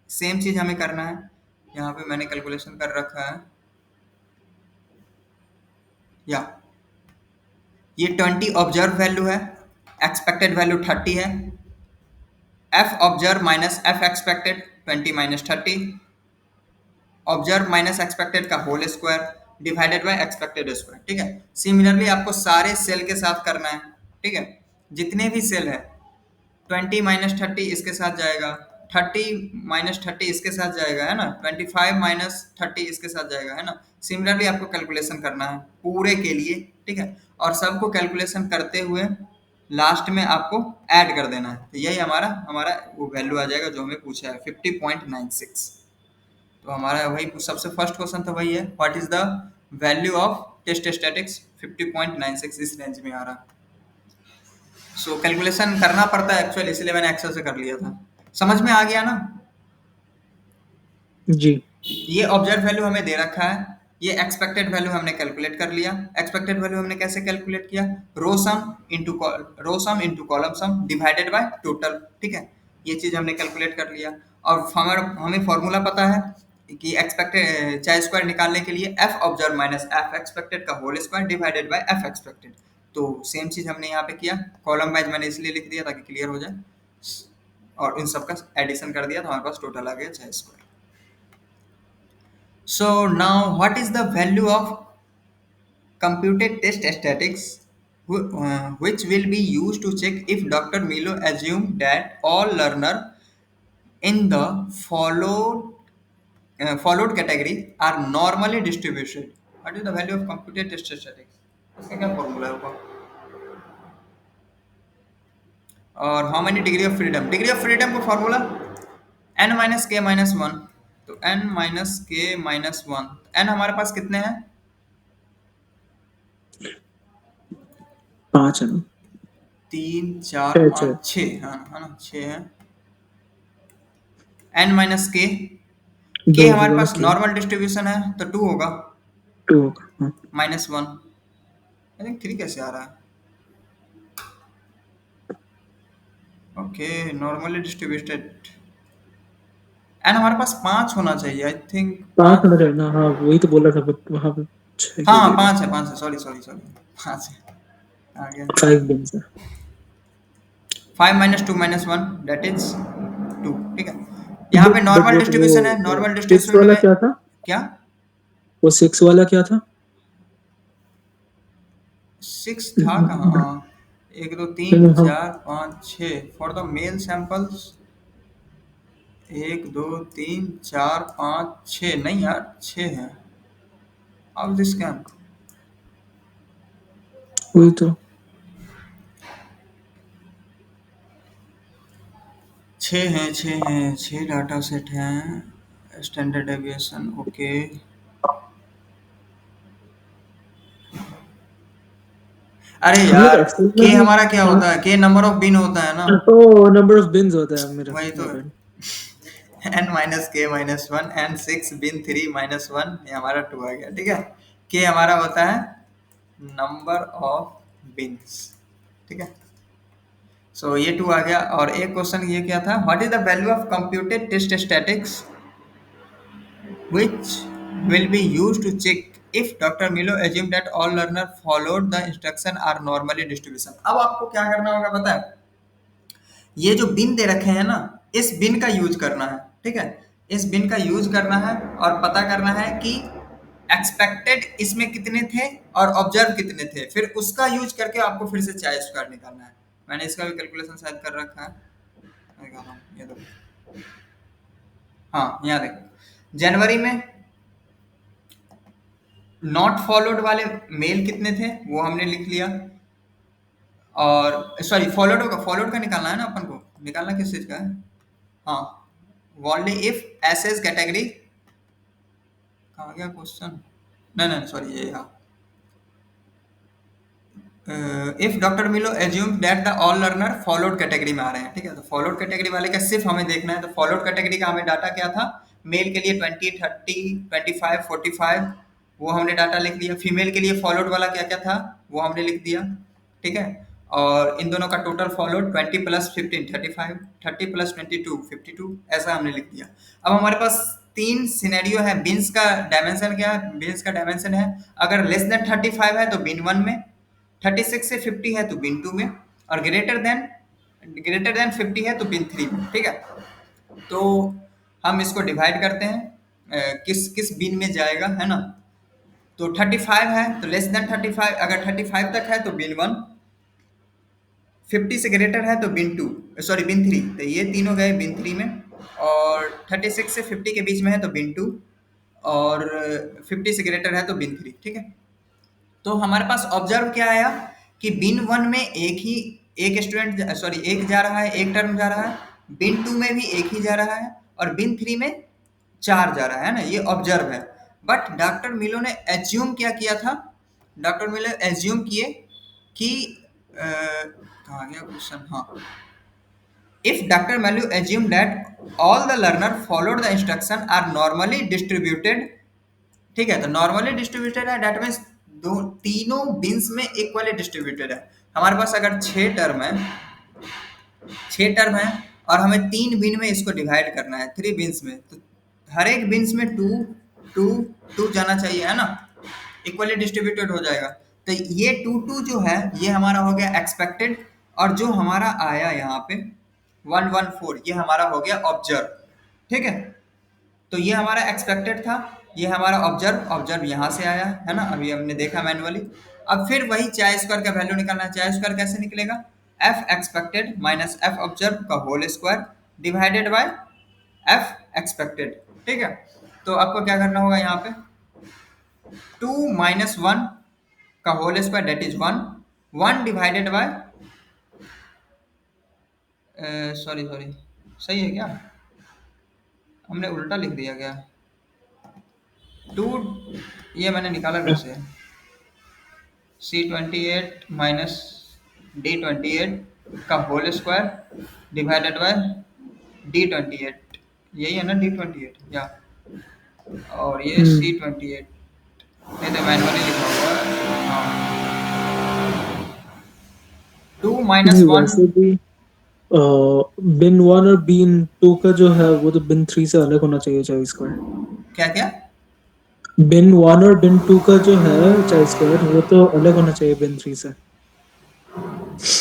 सेम चीज हमें करना है, यहाँ पे मैंने कैलकुलेशन कर रखा है। या ये 20 ऑब्जर्व वैल्यू है, एक्सपेक्टेड वैल्यू 30 है। F observe minus F expected 20 minus 30, observe minus expected का whole square divided by expected square. ठीक है, सिमिलरली आपको सारे सेल के साथ करना है। ठीक है, जितने भी सेल है 20 माइनस 30 इसके साथ जाएगा, 30 माइनस 30 इसके साथ जाएगा, है ना, 25 माइनस 30 इसके साथ जाएगा, है ना। सिमिलरली आपको कैलकुलेशन करना है पूरे के लिए। ठीक है, और सबको कैलकुलेशन करते हुए लास्ट में आपको ऐड कर देना है, तो यही हमारा हमारा वो वैल्यू आ जाएगा जो हमें पूछा है 50.96। तो हमारा वही सबसे फर्स्ट क्वेश्चन था, वही है what is the value of test statics 50.96, इस रेंज में आ रहा। सो कैलकुलेशन करना पड़ता है एक्चुअली, इसलिए मैंने एक्सेल से कर लिया था। समझ में आ गया ना? जी। ये ऑब्जर्व वैल्यू हमें दे रखा है, ये एक्सपेक्टेड वैल्यू हमने कैलकुलेट कर लिया। एक्सपेक्टेड वैल्यू हमने कैसे कैलकुलेट किया? Row sum into column sum divided by total. ठीक है, ये चीज हमने कैलकुलेट कर लिया। और हमें फॉर्मूला पता है कि एक्सपेक्टेड चाहे स्क्वायर निकालने के लिए F observe minus F expected का whole square divided by F expected. तो सेम चीज हमने यहाँ पे किया, कॉलम वाइज मैंने इसलिए लिख दिया ताकि क्लियर हो जाए, और इन सबका एडिशन कर दिया तो हमारे पास टोटल आ गया चाहे square. So now what is the value of computed test statistics which will be used to check if Dr. Milo assumed that all learner in the followed category are normally distributed. What is the value of computed test statistics? इसका क्या formula होगा? और how many degree of freedom? Degree of freedom का formula n minus K minus one. तो n minus K minus one, n हमारे पास कितने हैं? 5 है ना? 3 4 छः छः। 5 6, हाँ है ना, 6 है। n माइनस के 2 हमारे होगा पास के। नॉर्मल डिस्ट्रीब्यूशन है तो 2 होगा 2 होगा, हाँ। Minus one. आई थिंक 3 कैसे आ रहा है? ओके, नॉर्मली डिस्ट्रीब्यूटेड एन हमारे पास 5 होना चाहिए, आई थिंक 5 होना 5। चाहिए ना? हाँ, वही तो बोला था, बट वहाँ पे 6 क्यों हाँ दे रहे 5 है, 5 है, सॉरी सॉरी सॉरी, 5 है, आ गया। हैं? 5 बिन्स है। 5 माइनस 2 माइनस 1 दैट इज 2। ठीक है, यहाँ पे बट नॉर्मल वो डिस्ट्रीब्यूशन है, नॉर्मल 6 डिस्ट्रीब्यूशन वाला में क्या था? क्या? वो 6 वाला क्या था? 6 था कहाँ? 1 2 3 नहीं, हाँ। 4 5 6 फॉर द मेल सैंपल्स, 1 2 3 4 5 6, नहीं यार 6 है। How this can? वही तो। 6 हैं, 6 हैं, 6 डाटा सेट हैं, स्टैंडर्ड डेविएशन ओके। अरे हम लोग यार, एक्सेल में के भी। हमारा क्या हाँ। होता है? के नंबर ऑफ बिन होता है ना। ओ, नंबर ऑफ बिन्स होता है मेरा, वही तो, my bad. N minus K minus one N six bin three minus one, ये हमारा 2 आ गया। ठीक है, के हमारा होता है नंबर ऑफ बिन्स। ठीक है, सो ये 2 आ गया। और एक क्वेश्चन ये क्या था, what is the value of computed test statics which will be used to check if Dr. Milo assumed that all learner followed the instruction are normally distribution। अब आपको क्या करना होगा पता है? ये जो बिन दे रखे हैं ना, इस बिन का यूज करना है। ठीक है, इस बिन का यूज करना है और पता करना है कि एक्सपेक्टेड इसमें कितने थे और ऑब्जर्व कितने थे, फिर उसका यूज करके आपको फिर से चाय स्क्वायर निकालना है। मैंने इसका भी कैलकुलेशन शायद कर रखा है, मैं दिखा रहा हूँ, ये देखो। हाँ, यहाँ देखो, जनवरी में नॉट फॉलोड वाले मेल कितने थे वो हमने लिख लिया, और सॉरी फॉलोड का निकालना है ना अपन को, निकालना किस चीज का है? हाँ, only if S S category, कहाँ गया क्वेश्चन? नहीं नहीं सॉरी, ये हाँ, इफ डॉक्टर मिलो assume that the all learner followed category में आ रहे हैं, ठीक है, तो फॉलोड कैटेगरी वाले का सिर्फ हमें देखना है। तो फॉलोड कैटेगरी का हमें डाटा क्या था? मेल के लिए 20, 30, 25, 45, वो हमने डाटा लिख लिया। फीमेल के लिए फॉलोड वाला क्या क्या था वो हमने लिख दिया, ठीक है। और इन दोनों का टोटल फॉलोड 20 + 15 35, 30 + 22 52, ऐसा हमने लिख दिया। अब हमारे पास तीन सिनेरियो है। बिन्स का डायमेंशन क्या है? बिन्स का डायमेंशन है, अगर लेस देन 35 है तो बिन 1 में, 36 से 50 है तो बिन 2 में, और ग्रेटर देन 50 है तो बिन 3 में, ठीक है। तो हम इसको डिवाइड करते हैं, किस किस बिन में जाएगा, है ना। तो 35 है तो लेस देन 35, अगर 35 तक है तो बिन 1, 50 से ग्रेटर है तो बिन 2, सॉरी बिन 3, तो ये तीनों गए बिन 3 में। और 36 से 50 के बीच में है तो बिन 2, और 50 से ग्रेटर है तो बिन 3, ठीक है। तो हमारे पास ऑब्जर्व क्या आया कि बिन 1 में एक स्टूडेंट, सॉरी एक जा रहा है, एक टर्म जा रहा है। बिन 2 में भी एक ही जा रहा है, और बिन 3 में 4 जा रहा है ना, ये ऑब्जर्व है। बट डॉक्टर मिलो ने एज्यूम क्या किया था? डॉक्टर मिलो एज्यूम किए कि कहाँ गया क्वेश्चन, हाँ, if doctor Mellow assume that all the learner followed the instruction are normally distributed, ठीक है। तो नॉर्मली डिस्ट्रीब्यूटेड है, डेट मीन्स दो तीनों बिन्स में इक्वली डिस्ट्रीब्यूटेड है। हमारे पास अगर 6 टर्म है और हमें 3 बिन में इसको डिवाइड करना है, 3 बिन्स में, तो हर एक बिन्स में 2 2 2 जाना चाहिए, है ना, इक्वली डिस्ट्रीब्यूटेड हो जाएगा। तो ये 2 2 जो है ये हमारा हो गया एक्सपेक्टेड, और जो हमारा आया यहाँ पे 1 1 4, ये हमारा हो गया ऑब्जर्व, ठीक है। तो ये हमारा एक्सपेक्टेड था, ये हमारा ऑब्जर्व, ऑब्जर्व यहाँ से आया है ना, अभी हमने देखा मैनुअली। अब फिर वही चाय स्क्वायर का वैल्यू निकालना है। चाय स्क्वायर कैसे निकलेगा? F expected minus F observe का whole square divided by F expected, ठीक है। तो आपको क्या करना होगा यहाँ पे, 2 - 1 का whole square that is 1, 1 divided by, sorry sorry, सही है क्या? हमने उल्टा लिख दिया क्या? 2, ये मैंने निकाला कैसे? C28 - D28 का whole square divided bye D28, यही है ना D28 या, और ये हम्म C28, नहीं तो मैनुअली लिखा हुआ है, हाँ, 2 - 1, वैसे भी बिन वन और बिन टू का जो है वो तो बिन थ्री से अलग होना चाहिए चाहे स्क्वायर। क्या क्या? बिन वन और बिन टू का जो है चाहे स्क्वायर वो तो अलग होना चाहिए बिन थ्री से।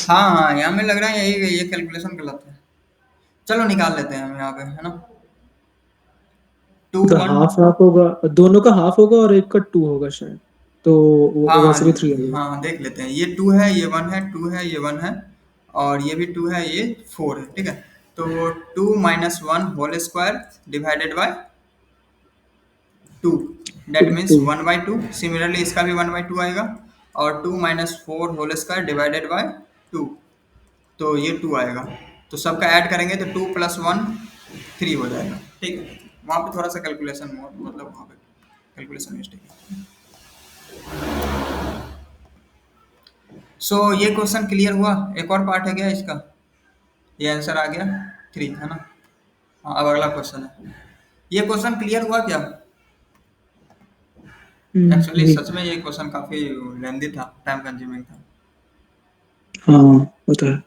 हाँ हाँ, यहाँ में लग रहा है यही, ये कैलकुलेशन गलत है। चलो निकाल लेते हैं हम यहाँ पे, है ना। टू तो वन हाफ हाफ होगा, दोनों का हाफ होगा और एक का टू होगा शायद। तो हाँ वो वैसे भी थ्री हाँ आएगा। हाँ, देख लेते हैं। ये 2 है, ये 1 है, 2 है, ये 1 है, और ये भी 2 है, ये 4 है, ठीक है। तो 2 - 1 whole square divided by 2, that means to 1/2। Similarly इसका भी 1/2 आएगा, और 2 - 4 होल स्क्वायर डिवाइडेड बाय 2, तो ये 2 आएगा। तो सबका ऐड करेंगे तो 2 + 1 3 हो जाएगा, ठीक है। वहाँ पे थोड़ा सा कैलकुलेशन, मतलब वहाँ पे कैलकुलेशन मिस्टेक है। सो ये क्वेश्चन क्लियर हुआ। एक और पार्ट है क्या इसका? ये आंसर आ गया 3, है ना। हाँ, अब अगला क्वेश्चन है। ये क्वेश्चन क्लियर हुआ क्या? एक्चुअली जी। सच में ये क्वेश्चन काफी लेंदी था, टाइम कंज्यूमिंग था। हाँ होता है।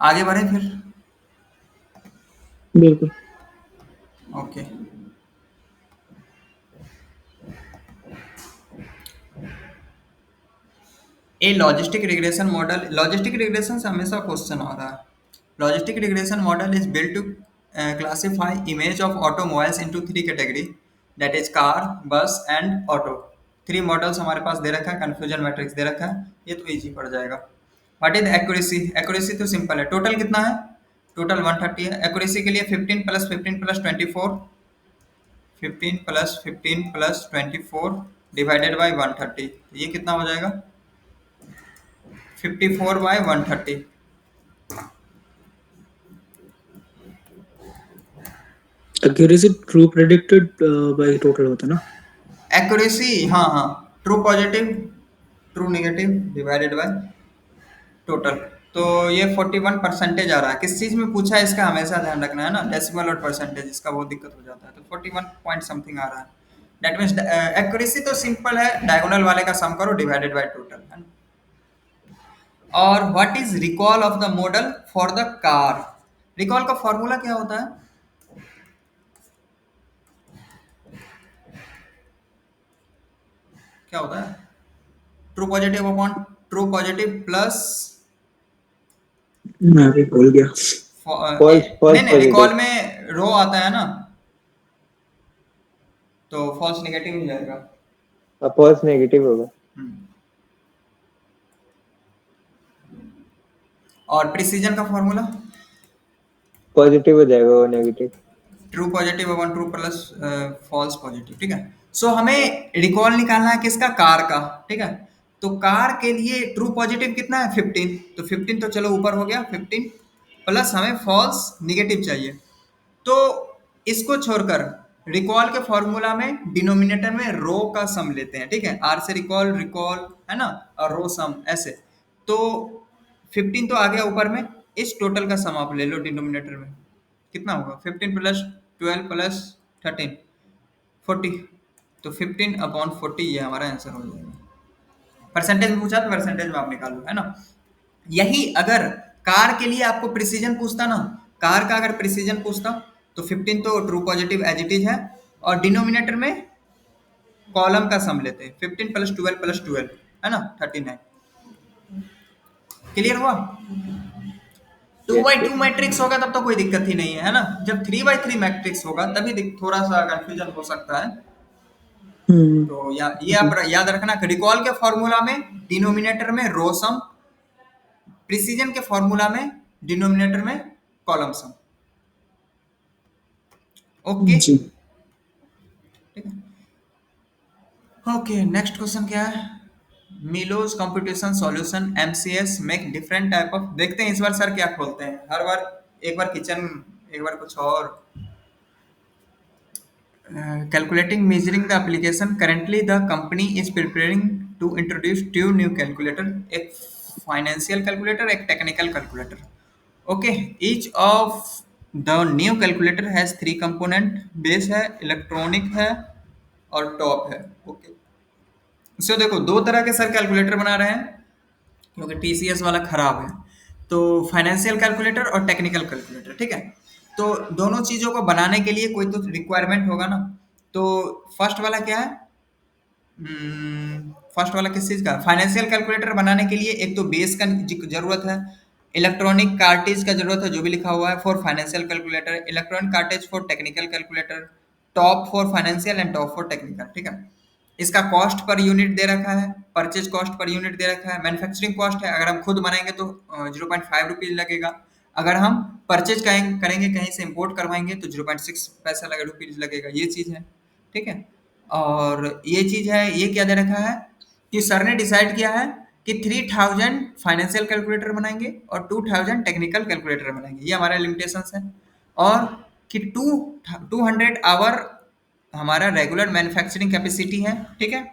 आगे बढ़े फिर। बिल्कुल। Okay. A logistic regression model, logistic regression से हमेशा क्वेश्चन आ रहा है। Logistic regression model is built to classify image of automobiles into 3 category, that is car, bus and auto. 3 models हमारे पास दे रखा है, कंफ्यूजन मैट्रिक्स दे रखा है, ये तो इजी पड़ जाएगा। What is accuracy? एक्यूरेसी तो सिंपल है। टोटल कितना है? टोटल 130 है। एक्यूरेसी के लिए 15 + 15 + 24, 15 + 15 + 24 डिवाइडेड बाई 130, ये कितना हो जाएगा? 54/130। Accuracy true predicted by total होता है ना? एक्यूरेसी, हाँ हाँ, true positive true negative divided by total. तो ये 41% आ रहा है। किस चीज में पूछा है इसका हमेशा ध्यान रखना है ना, डेसिमल और परसेंटेज, इसका बहुत दिक्कत हो जाता है। तो 41 पॉइंट समथिंग आ रहा है। दैट मीन्स एक्यूरेसी तो सिंपल है, डायगोनल वाले का सम करो डिवाइडेड बाय टोटल, है ना। और what is recall of the model for the car? Recall का फॉर्मूला क्या होता है? क्या होता है? True positive upon true positive plus मैं भी भूल गया। फॉल्स नहीं फॉल्स नहीं, पॉजिटिव। रिकॉल में रो आता है ना, तो फॉल्स नेगेटिव हो जाएगा। फॉल्स नेगेटिव होगा। हम्म। और प्रिसीजन का फॉर्मूला पॉजिटिव हो जाएगा वो negative. True positive upon true plus false positive, ठीक है। सो हमें रिकॉल निकालना है किसका? कार का, ठीक है। तो कार के लिए ट्रू पॉजिटिव कितना है? 15। तो 15 तो चलो ऊपर हो गया, 15 प्लस हमें फॉल्स निगेटिव चाहिए। तो इसको छोड़कर रिकॉल के फॉर्मूला में डिनोमिनेटर में रो का सम लेते हैं, ठीक है। आर से रिकॉल, रिकॉल है ना, और रो सम ऐसे। तो 15 तो आ गया ऊपर में, इस टोटल का सम आप ले लो डिनोमिनेटर में, कितना होगा? 15 प्लस 12 प्लस 13, 40। तो 15/40 ये हमारा आंसर हो जाएगा। परसेंटेज में पूछा तो परसेंटेज में आप निकालो, है ना। यही अगर कार के लिए आपको प्रिसीजन पूछता ना, कार का अगर प्रिसीजन पूछता, तो 15 तो true positive as it is है, और डिनोमिनेटर में कॉलम का सम लेते हैं, 15 प्लस 12 प्लस 12, है ना, 39। क्लियर हुआ? Two yes by yes. Two matrix होगा तब तो कोई दिक्कत ही नहीं है ना। जब 3x3 मैट्रिक्स होगा तभी थोड़ा सा कंफ्यूजन हो सकता है। हम्म। तो ये आप याद रखना, रिकॉल के फॉर्मूला में डिनोमिनेटर में रो सम, प्रिसीजन के फॉर्मूला में डिनोमिनेटर में कॉलम सम। ओके, जी। ठीक है। ओके, नेक्स्ट क्वेश्चन क्या है? Milo's computation solutions MCS make different type of, देखते हैं इस बार सर क्या खोलते हैं। हर बार एक बार किचन, एक बार कुछ और। Calculating measuring the application, currently the company is preparing to introduce two new calculator, एक financial calculator, एक technical calculator। Okay, each of the new calculator has three component, base है, electronic है, और top है। Okay, सो देखो दो तरह के सर कैलकुलेटर बना रहे हैं, क्योंकि टीसीएस वाला खराब है। तो फाइनेंशियल कैलकुलेटर और टेक्निकल कैलकुलेटर, ठीक है। तो दोनों चीजों को बनाने के लिए कोई तो रिक्वायरमेंट होगा ना। तो फर्स्ट वाला क्या है? फर्स्ट वाला किस चीज का? फाइनेंशियल कैलकुलेटर बनाने के लिए एक तो बेस का जरूरत है, इलेक्ट्रॉनिक कार्टेज का जरूरत है, जो भी लिखा हुआ है for financial calculator, electronic cartridge for technical calculator, top for financial and top for technical, ठीक है। इसका कॉस्ट पर यूनिट दे रखा है, परचेज कॉस्ट पर यूनिट दे रखा है, मैन्युफैक्चरिंग कॉस्ट है, अगर हम खुद बनाएंगे तो 0.5 रुपीज लगेगा, अगर हम परचेज करेंगे कहीं से इम्पोर्ट करवाएंगे तो 0.6 पैसा लगे, रुपीज लगेगा, ये चीज है, ठीक है। और ये चीज है, ये क्या दे रखा है कि सर ने डिसाइड किया है कि 3000 फाइनेंशियल कैलकुलेटर बनाएंगे और 2000 टेक्निकल कैलकुलेटर बनाएंगे, ये हमारा लिमिटेशंस है। और कि 200 आवर हमारा रेगुलर मैन्युफैक्चरिंग कैपेसिटी है, ठीक है।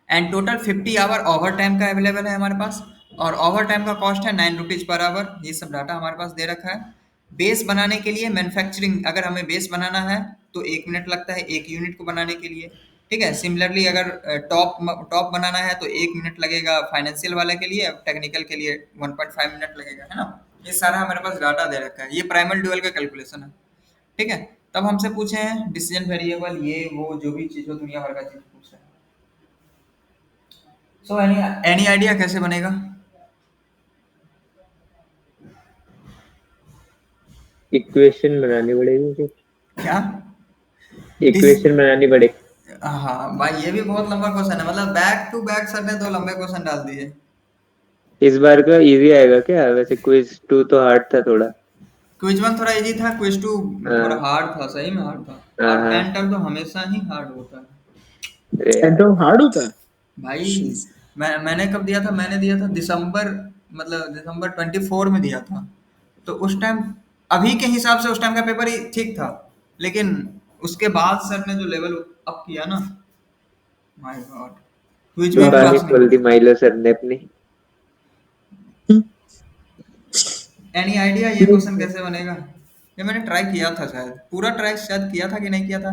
And total 50 hour over time का अवेलेबल है हमारे पास, और ओवर टाइम का कॉस्ट है 9 रुपीज पर आवर। ये सब डाटा हमारे पास दे रखा है। बेस बनाने के लिए मैन्युफैक्चरिंग, अगर हमें बेस बनाना है तो 1 मिनट लगता है एक यूनिट को बनाने के लिए, ठीक है। सिमिलरली अगर टॉप टॉप बनाना है तो 1 मिनट लगेगा फाइनेंशियल वाले के लिए, टेक्निकल के लिए 1.5 मिनट लगेगा, है ना। ये सारा हमारे पास डाटा दे रखा है, ये प्राइमल ड्यूअल का कैलकुलेशन है, ठीक है। तब हमसे पूछे हैं डिसीजन वेरिएबल, ये वो जो भी चीज हो दुनिया भर का चीज पूछ रहे हैं। सो एनी आइडिया कैसे बनेगा? इक्वेशन बनानी पड़ेगी फिर। क्या? डिस इक्वेशन बनानी पड़ेगी। हाँ भाई, ये भी बहुत लंबा क्वेश्चन है, मतलब बैक टू बैक सर ने दो लंबे क्वेश्चन डाल दिए। इस बार का इजी आएगा क्या? वैसे क्विज 2 तो हार्ड था थोड़ा। क्विज वन थोड़ा इजी था, क्विज टू थोड़ा हाँ हार्ड था, सही में हार्ड था। हाँ और हाँ। एंड टर्म तो हमेशा ही हार्ड होता है। अरे यार, एकदम हार्ड होता है। भाई Jeez. मैंने कब दिया था, मैंने दिया था दिसंबर, मतलब दिसंबर 24 में दिया था। तो उस टाइम, अभी के हिसाब से उस टाइम का पेपर ही ठीक था, लेकिन उसके बाद सर ने जो लेवल अप किया ना, माय गॉड, क्विज में भी दुकान ही पास नहीं खोल हुआ। दी माइलो सर ने अपनी। हम्म, एनी आइडिया ये ठीक क्वेश्चन है। कैसे बनेगा? ये मैंने ट्राई किया था, शायद पूरा ट्राई शायद किया था कि नहीं किया था।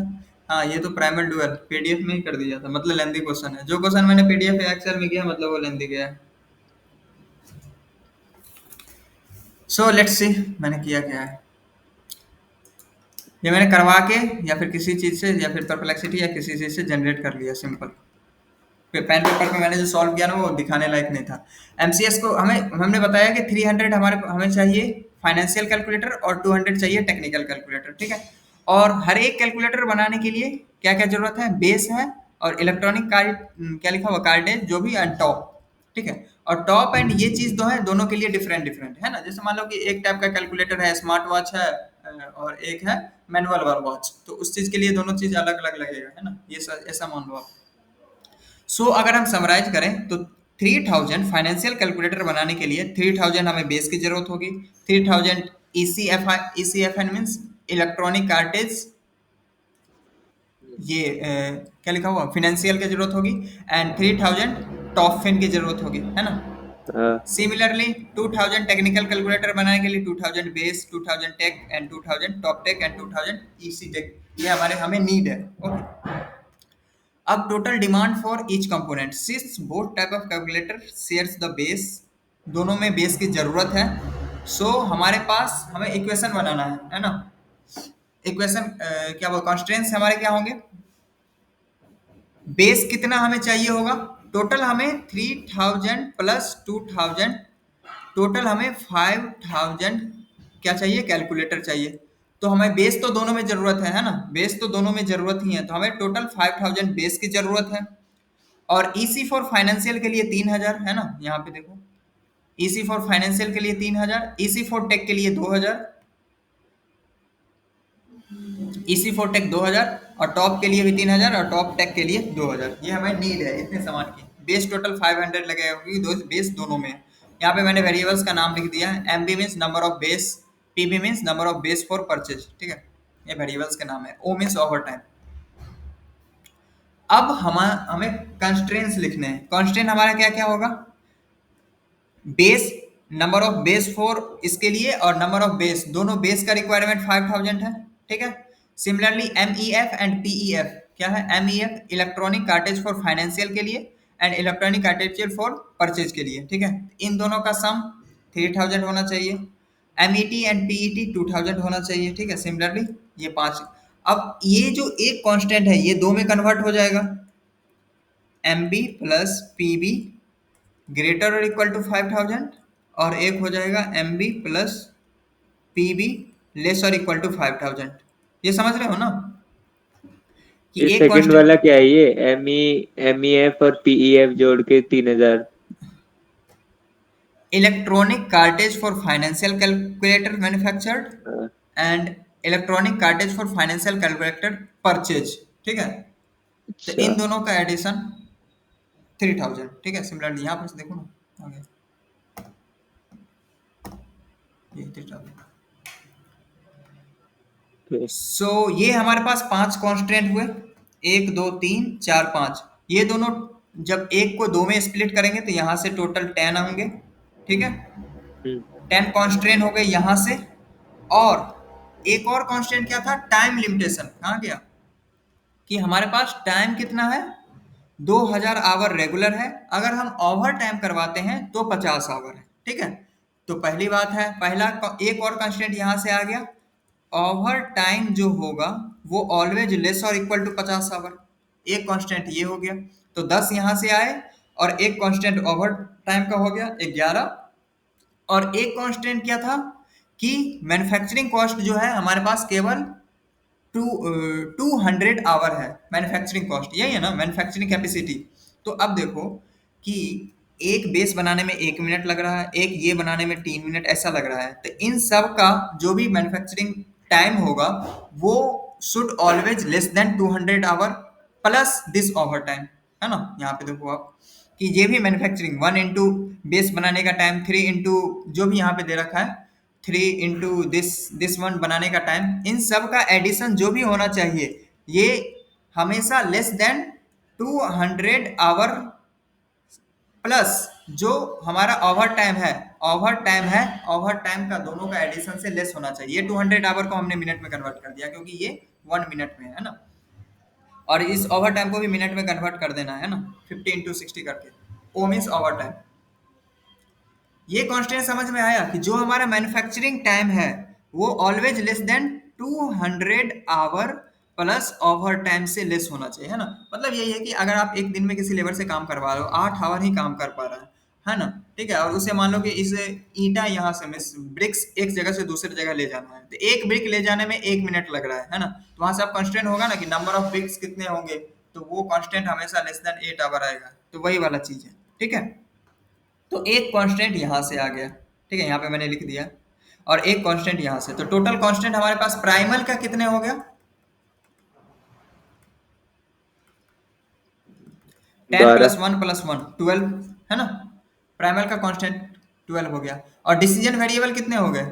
हाँ, ये तो प्राइमल डुअल पीडीएफ में ही कर दिया था, मतलब लेंदी क्वेश्चन है। जो क्वेश्चन मैंने पीडीएफ या एक्सेल में किया, मतलब वो लेंदी गया है। सो लेट्स सी मैंने किया क्या है। ये मैंने करवा के, या फिर किसी चीज से, या फिर परप्लेक्सिटी या किसी चीज से जनरेट कर लिया, सिंपल। पेन पेपर पे मैंने जो सॉल्व किया ना, वो दिखाने लायक नहीं था। एमसीएस को हमें, हमने बताया कि 300 हमें चाहिए फाइनेंशियल कैलकुलेटर, और 200 चाहिए टेक्निकल कैलकुलेटर, ठीक है। और हर एक कैलकुलेटर बनाने के लिए क्या क्या जरूरत है? बेस है, और इलेक्ट्रॉनिक कार्ड, क्या लिखा हुआ, कार्डेज जो भी, एंड टॉप, ठीक है। और टॉप एंड ये चीज दो है, दोनों के लिए डिफरेंट डिफरेंट है ना। जैसे मान लो कि एक टाइप का कैलकुलेटर है, स्मार्ट वॉच है, और एक है मैनुअल वॉच, तो उस चीज के लिए दोनों चीज अलग अलग लगेगा, है ना। ये ऐसा मान लो आप। सो अगर हम समराइज करें तो 3000 फाइनेंशियल कैलकुलेटर बनाने के लिए 3000 हमें बेस की जरूरत होगी। 3000 ईसीएफएन मीन्स इलेक्ट्रॉनिक कार्टेज, ये क्या लिखा हुआ, फिनेंशियल की जरूरत होगी। एंड 3000 टॉप फिन की जरूरत होगी, है ना। हाँ, सिमिलरली 2000 टेक्निकल कैलकुलेटर बनाने के लिए 2000 base, 2000 tech, and 2000 top tech, and 2000 EC tech, ये हमारे हमें नीड है, ओके। अब total demand for each component, since both type of calculator shares the base, दोनों में बेस की जरूरत है। सो हमारे पास हमें इक्वेशन बनाना है ना। इक्वेशन क्या वो कॉन्स्टेंट्स हमारे क्या होंगे? बेस कितना हमें चाहिए होगा? टोटल हमें 3000 प्लस 2000, टोटल हमें 5000 क्या चाहिए? कैलकुलेटर चाहिए। तो हमें बेस तो दोनों में जरूरत है ना, बेस तो दोनों में जरूरत ही है, तो हमें टोटल 5000 बेस की जरूरत है। और ईसी फॉर फाइनेंशियल के लिए 3000 है ना, यहाँ पे देखो। ईसी फॉर फाइनेंशियल के लिए 3000, ईसी फॉर टेक के लिए 2000, ईसी फॉर टेक 2000, और टॉप के लिए भी 3000, और टॉप टेक के लिए 2000। ये हमें नीड है इतने सामान की। बेस टोटल 500 लगेगा, क्योंकि दो बेस दोनों में है। यहाँ पे मैंने वेरिएबल्स का नाम लिख दिया है। MB means number of base, PB means number of base for purchase, ठीक है। ये वेरिएबल्स के नाम है। O means over time. अब हमें कंस्ट्रेंट्स लिखने हैं। कंस्ट्रेंट हमारा क्या क्या होगा? Base, number of base for इसके लिए, और नंबर ऑफ बेस, दोनों बेस का रिक्वायरमेंट 5000 है, ठीक है। Similarly M E F and P E F क्या है? M E F electronic cartridge for financial के लिए, and electronic cartridge for purchase के लिए, ठीक है। इन दोनों का सम 3000 होना चाहिए। M E T and P E T 2000 होना चाहिए, ठीक है। सिमिलरली ये पांच। अब ये जो एक कांस्टेंट है, ये दो में कन्वर्ट हो जाएगा, M B plus P B greater और इक्वल टू 5000, और एक हो जाएगा M B plus P B less और इक्वल टू 5000। ये समझ रहे हो ना कि ये एक सेकंड कांस्टेंट, वाला क्या है? ये एम ई एफ और पीई एफ जोड़ के 3000। Electronic cartridge for financial calculator manufactured, हाँ, and electronic cartridge for financial calculator purchase, ठीक है। तो अच्छा। इन दोनों का एडिशन 3000, ठीक है। सिमिलरली यहाँ पर से देखो ना, आगे ये 3000। ओके। सो ये हमारे पास पांच कांस्टेंट हुए, एक दो तीन चार पांच। ये दोनों जब एक को दो में स्प्लिट करेंगे तो यहाँ से टोटल 10 होंगे, ठीक है। हम्म, 10 कांस्टेंट हो गए यहाँ से। और एक और कांस्टेंट क्या था? Time limitation. कहाँ गया? कि हमारे पास टाइम कितना है? 2000 आवर रेगुलर है, अगर हम ओवर टाइम करवाते हैं तो 50 आवर है, ठीक है। तो पहली बात है, पहला एक और कांस्टेंट यहाँ से आ गया, ओवर टाइम जो होगा वो ऑलवेज लेस और इक्वल टू 50 आवर। एक कांस्टेंट ये हो गया। तो 10 यहाँ से आए, और एक कांस्टेंट ओवर टाइम का हो गया 11। और एक कांस्टेंट क्या था? कि मैन्युफैक्चरिंग कॉस्ट जो है हमारे पास केवल 200 आवर है मैन्युफैक्चरिंग कॉस्ट, यही है ना मैन्युफैक्चरिंग कैपेसिटी। तो अब देखो कि एक बेस बनाने में 1 मिनट लग रहा है, एक ये बनाने में 3 मिनट ऐसा लग रहा है, तो इन सब का जो भी मैन्युफैक्चरिंग टाइम होगा वो should always less than 200 hour plus this over time, है ना। यहाँ पे देखो आप कि ये भी मैन्युफैक्चरिंग 1 इंटू बेस बनाने का टाइम, 3 इंटू जो भी यहाँ पे दे रखा है, 3 इंटू दिस वन बनाने का टाइम, इन सब का एडिशन जो भी होना चाहिए ये हमेशा लेस देन 200 आवर प्लस जो हमारा ओवर टाइम का दोनों का एडिशन से लेस होना चाहिए। 200 आवर को हमने मिनट में कन्वर्ट कर दिया क्योंकि ये 1 मिनट में है ना, और इस ओवर टाइम को भी मिनट में कन्वर्ट कर देना है ना, 50 इंटू 60 करके, ओ मीन्स ओवर टाइम। ये कांस्टेंट समझ में आया कि जो हमारा मैन्युफैक्चरिंग टाइम है वो always less than 200 hour plus over time से लेस होना चाहिए, है ना। मतलब यही है कि अगर आप एक दिन में किसी लेबर से काम करवा रहे हो, 8 आवर ही काम कर पा रहा है ना, ठीक है, और उसे मान लो कि इसे ईंटा यहाँ से मिस ब्रिक्स एक जगह से दूसरी जगह ले जाना है, तो एक ब्रिक ले जाने में 1 मिनट लग रहा है ना, तो वहां से आप कांस्टेंट होगा ना कि नंबर ऑफ ब्रिक्स कितने होंगे, तो वो कांस्टेंट हमेशा लेस देन 8 आवर आएगा, तो वही वाला चीज है, ठीक है। तो एक कांस्टेंट यहाँ से आ गया, ठीक है, यहाँ पे मैंने लिख दिया, और एक कांस्टेंट यहाँ से, तो टोटल कांस्टेंट हमारे पास प्राइमल का कितने हो गया, 10 + 12। 1 + 1 12, है ना। प्राइमल का कांस्टेंट 12 हो गया, और डिसीजन वेरिएबल कितने हो गए,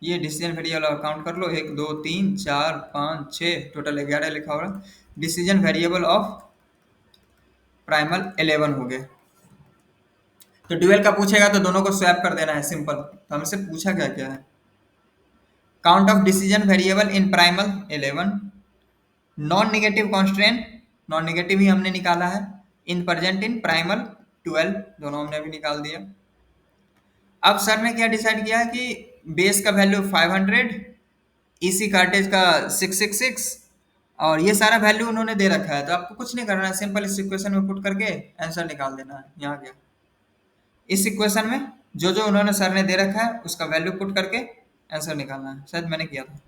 ये डिसीजन वेरिएबल और काउंट कर लो, 1 2 3 4 5 6, टोटल 11 लिखा होगा। डिसीजन वेरिएबल ऑफ प्राइमल 11 हो गए। तो ड्यूअल का पूछेगा तो दोनों को स्वैप कर देना है, सिंपल। तो हमसे पूछा क्या क्या है, count of decision variable in primal 11, non negative constant, non negative ही हमने निकाला है, इन प्रेजेंट इन प्राइमल 12, दोनों हमने भी निकाल दिया। अब सर ने क्या डिसाइड किया है कि बेस का वैल्यू 500, ईसी कार्टेज का 666, और ये सारा वैल्यू उन्होंने दे रखा है, तो आपको कुछ नहीं करना है, सिंपल इस इक्वेशन में पुट करके आंसर निकाल देना है। यहाँ गया इस इक्वेशन में जो जो उन्होंने सर ने दे रखा है उसका वैल्यू पुट करके आंसर निकालना है, शायद मैंने किया था।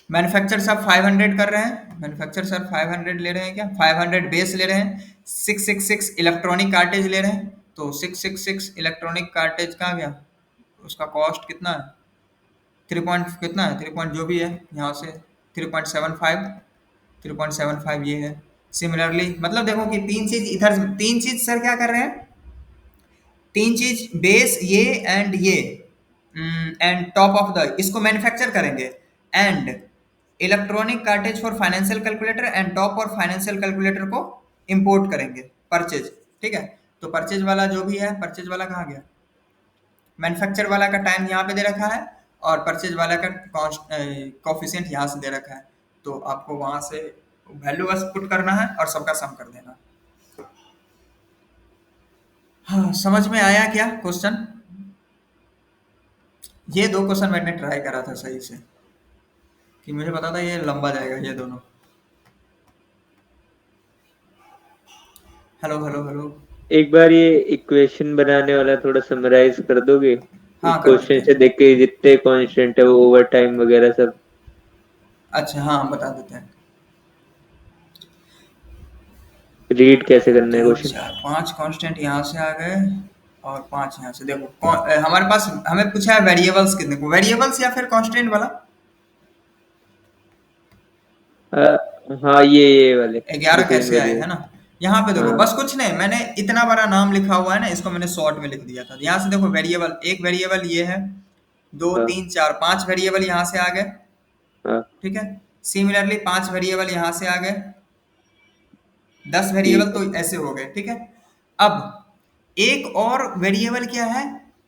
मैन्युफैक्चर सब 500 कर रहे हैं, मैन्युफैक्चर सर 500 ले रहे हैं, क्या 500 बेस ले रहे हैं, 666 इलेक्ट्रॉनिक कार्टेज ले रहे हैं, तो 666 इलेक्ट्रॉनिक कार्टेज कहाँ गया, उसका कॉस्ट कितना है, 3 पॉइंट कितना है, 3 पॉइंट जो भी है यहाँ से 3.75, 3.75 ये है। सिमिलरली मतलब देखो कि तीन चीज इधर, तीन चीज सर क्या कर रहे हैं, तीन चीज बेस ये एंड ये एंड टॉप ऑफ द इसको मैन्युफैक्चर करेंगे, and electronic cartridge for financial calculator and top और फाइनेंशियल कैलकुलेटर को इंपोर्ट करेंगे, परचेज, ठीक है। तो परचेज वाला जो भी है, परचेज वाला कहाँ गया, मैन्युफैक्चर वाला का टाइम यहाँ पे दे रखा है, और परचेज वाला का कॉफिशिएंट यहाँ से दे रखा है, तो आपको वहां से वैल्यू बस पुट करना है और सबका सम कर देना। हाँ, समझ में आया क्या क्वेश्चन, ये दो क्वेश्चन मैंने ट्राई करा था सही से, कि मुझे पता था ये लंबा जाएगा ये दोनों। Hello hello hello. एक बार ये इक्वेशन बनाने वाला थोड़ा समराइज कर दोगे, हाँ कर देते क्वेश्चन से हैं। देख के जितने कांस्टेंट है वो ओवर टाइम वगैरह सब। अच्छा हाँ बता देते हैं। रीड कैसे करना है तीन क्वेश्चन? चार पांच कांस्टेंट यहाँ से आ गए, और पांच यहाँ से, देखो हमारे पास हमें पूछा है वेरिएबल्स कितने को, वेरिएबल्स या फिर कांस्टेंट वाला, हाँ ये वाले 11 बिटवीन कैसे आए, है वेरिएबल। ना। यहाँ पे देखो हाँ बस कुछ नहीं, मैंने इतना बड़ा नाम लिखा हुआ है ना, इसको मैंने शॉर्ट में लिख दिया था। यहाँ से देखो वेरिएबल, एक वेरिएबल ये है, दो हाँ तीन चार पांच वेरिएबल यहाँ से आ गए, हाँ। ठीक है। सिमिलरली पांच वेरिएबल यहाँ से आ गए, 10 वेरिएबल ठीक है। तो ऐसे हो गए, ठीक है। अब एक और वेरिएबल क्या है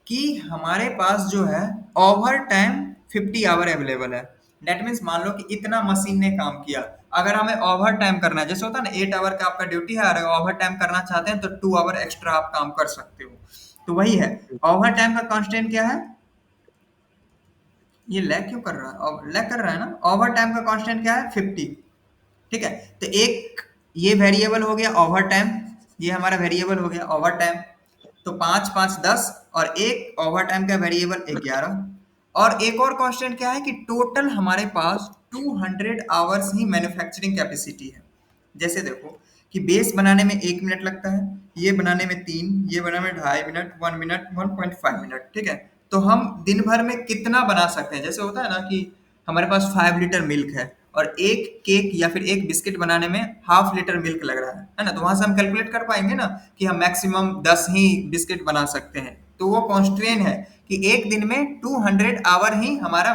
कि हमारे पास जो है ओवर टाइम 50 आवर अवेलेबल है। डेट मीन्स मान लो कि इतना मशीन ने काम किया, अगर हमें ओवर टाइम करना है, जैसे होता है ना 8 आवर का आपका ड्यूटी है, अगर ओवर टाइम करना चाहते हैं तो 2 आवर एक्स्ट्रा आप काम कर सकते हो, तो वही है। ओवर टाइम का कांस्टेंट क्या है, ये लैग क्यों कर रहा है, लैग कर रहा है ना, ओवर टाइम का कांस्टेंट क्या है 50, ठीक है। तो एक ये वेरिएबल हो गया ओवर टाइम, ये हमारा वेरिएबल हो गया ओवर टाइम, तो 5 5 10, और एक ओवर टाइम का वेरिएबल 11, और एक और कांस्टेंट क्या है कि टोटल हमारे पास 200 आवर्स ही मैन्युफैक्चरिंग कैपेसिटी है। जैसे देखो कि बेस बनाने में 1 मिनट लगता है, ये बनाने में 3, ये बनाने में 2.5 मिनट, 1 मिनट, 1.5 मिनट, ठीक है। तो हम दिन भर में कितना बना सकते हैं, जैसे होता है ना कि हमारे पास 5 लीटर मिल्क है और एक केक या फिर एक बिस्किट बनाने में हाफ लीटर मिल्क लग रहा है ना, तो वहां से हम कैलकुलेट कर पाएंगे ना कि हम मैक्सिमम 10 ही बिस्किट बना सकते हैं। तो वो कॉन्स्ट्रेन है कि एक दिन में 200 आवर ही हमारा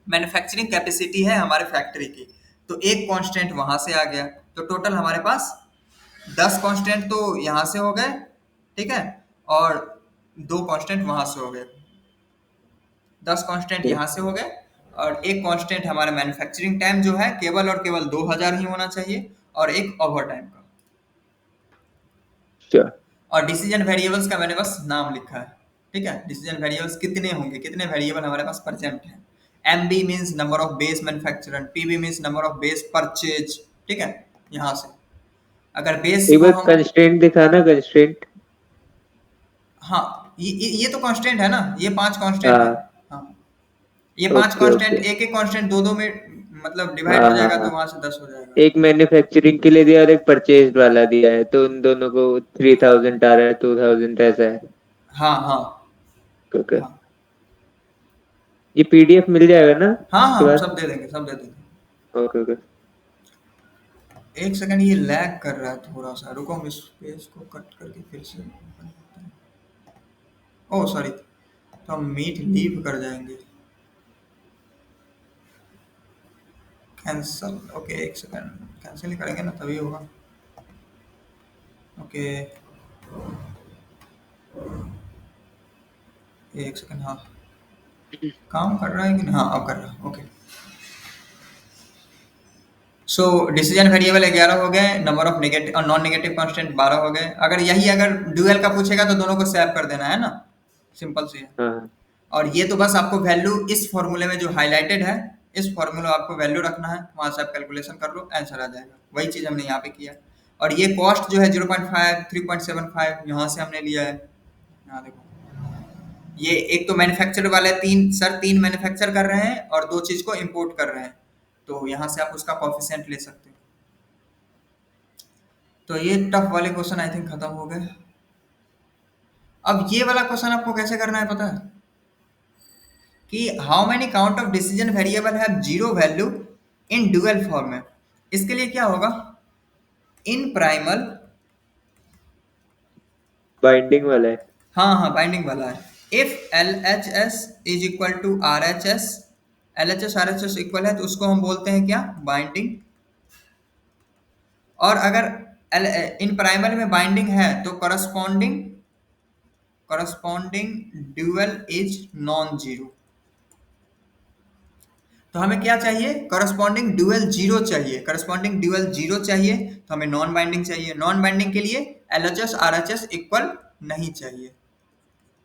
मैन्युफैक्चरिंग कैपेसिटी है हमारे फैक्ट्री की। तो एक कांस्टेंट वहां से आ गया, तो टोटल हमारे पास 10 कांस्टेंट तो यहाँ से हो गए, ठीक है, और 2 कांस्टेंट वहां से हो गए। 10 कांस्टेंट यहाँ से हो गए और एक कांस्टेंट हमारा मैन्युफैक्चरिंग टाइम जो है केवल और केवल 2000 ही होना चाहिए, और एक ओवर टाइम का। श्योर। और डिसीजन वेरिएबल्स का मैंने बस नाम लिखा है, ठीक है। डिसीजन वेरिएबल्स कितने होंगे, कितने वेरिएबल हमारे पास प्रेजेंट है। MB means number of base manufacturer, PB means number of base purchase, ठीक है। यहाँ से अगर बेस एक को बार हम, कंस्ट्रेंट दिखाना, कंस्ट्रेंट। हाँ, ये तो कांस्टेंट है ना, ये 5 कांस्टेंट है। हाँ। हाँ, ये 5 ओके कांस्टेंट, ओके। एक एक कांस्टेंट दो दो में मतलब डिवाइड हाँ हो हाँ जाएगा, तो हाँ। वहां से 10 हो जाएगा। एक मैन्युफैक्चरिंग के लिए दिया और एक परचेज वाला दिया है, तो उन दोनों को 3000 आ रहा है, 2000 ऐसा है। हाँ हाँ ओके। हाँ ये पीडीएफ मिल जाएगा ना हाँ इसके हाँ, बाद? सब दे देंगे, सब दे देंगे। Okay okay. एक सेकंड, ये लैग कर रहा है थोड़ा सा, रुको हम इस पेज को कट करके फिर से, ओह सॉरी, तो हम मीट लीव कर जाएंगे, कैंसल। ओके एक सेकंड, कैंसिल ही करेंगे ना तभी होगा। ओके एक सेकंड, हाँ काम कर रहा है कि नहीं, हाँ अब कर रहा है, ओके। सो डिसीजन वेरिएबल 11 हो गए, नंबर ऑफ नेगेटिव और नॉन नेगेटिव कांस्टेंट 12 हो गए। अगर ड्यूअल का पूछेगा तो दोनों को स्वैप कर देना है ना, सिंपल सी है। हाँ। और ये तो बस आपको वैल्यू इस फॉर्मूले में जो हाईलाइटेड है, इस फॉर्मूला आपको वैल्यू रखना है, वहां से आप कैलकुलेशन कर लो, आंसर आ जाएगा। वही चीज हमने यहाँ पे किया। और ये कॉस्ट जो है 0.5 3.75 यहाँ से हमने लिया है। यहाँ देखो, ये एक तो मैन्युफैक्चर वाले तीन मैन्युफैक्चर कर रहे हैं और 2 चीज को इंपोर्ट कर रहे हैं, तो यहाँ से आप उसका कॉफिशिएंट ले सकते हो। तो ये टफ वाले क्वेश्चन आई थिंक खत्म हो गए। अब ये वाला क्वेश्चन आपको कैसे करना है पता है, कि how many count of decision variable have zero value in dual form में। इसके लिए क्या होगा, इन प्राइमल, बाइंडिंग वाला है। हाँ हाँ बाइंडिंग वाला है। If L H S is equal to R H S, L H S R H S equal है, तो उसको हम बोलते हैं क्या, बाइंडिंग। और अगर इन प्राइमल में बाइंडिंग है तो corresponding dual is non zero. तो हमें क्या चाहिए, करस्पॉन्डिंग ड्यूअल जीरो चाहिए। करस्पॉन्डिंग ड्यूअल जीरो चाहिए तो हमें नॉन बाइंडिंग चाहिए। नॉन बाइंडिंग के लिए एलएचएस आरएचएस इक्वल नहीं चाहिए,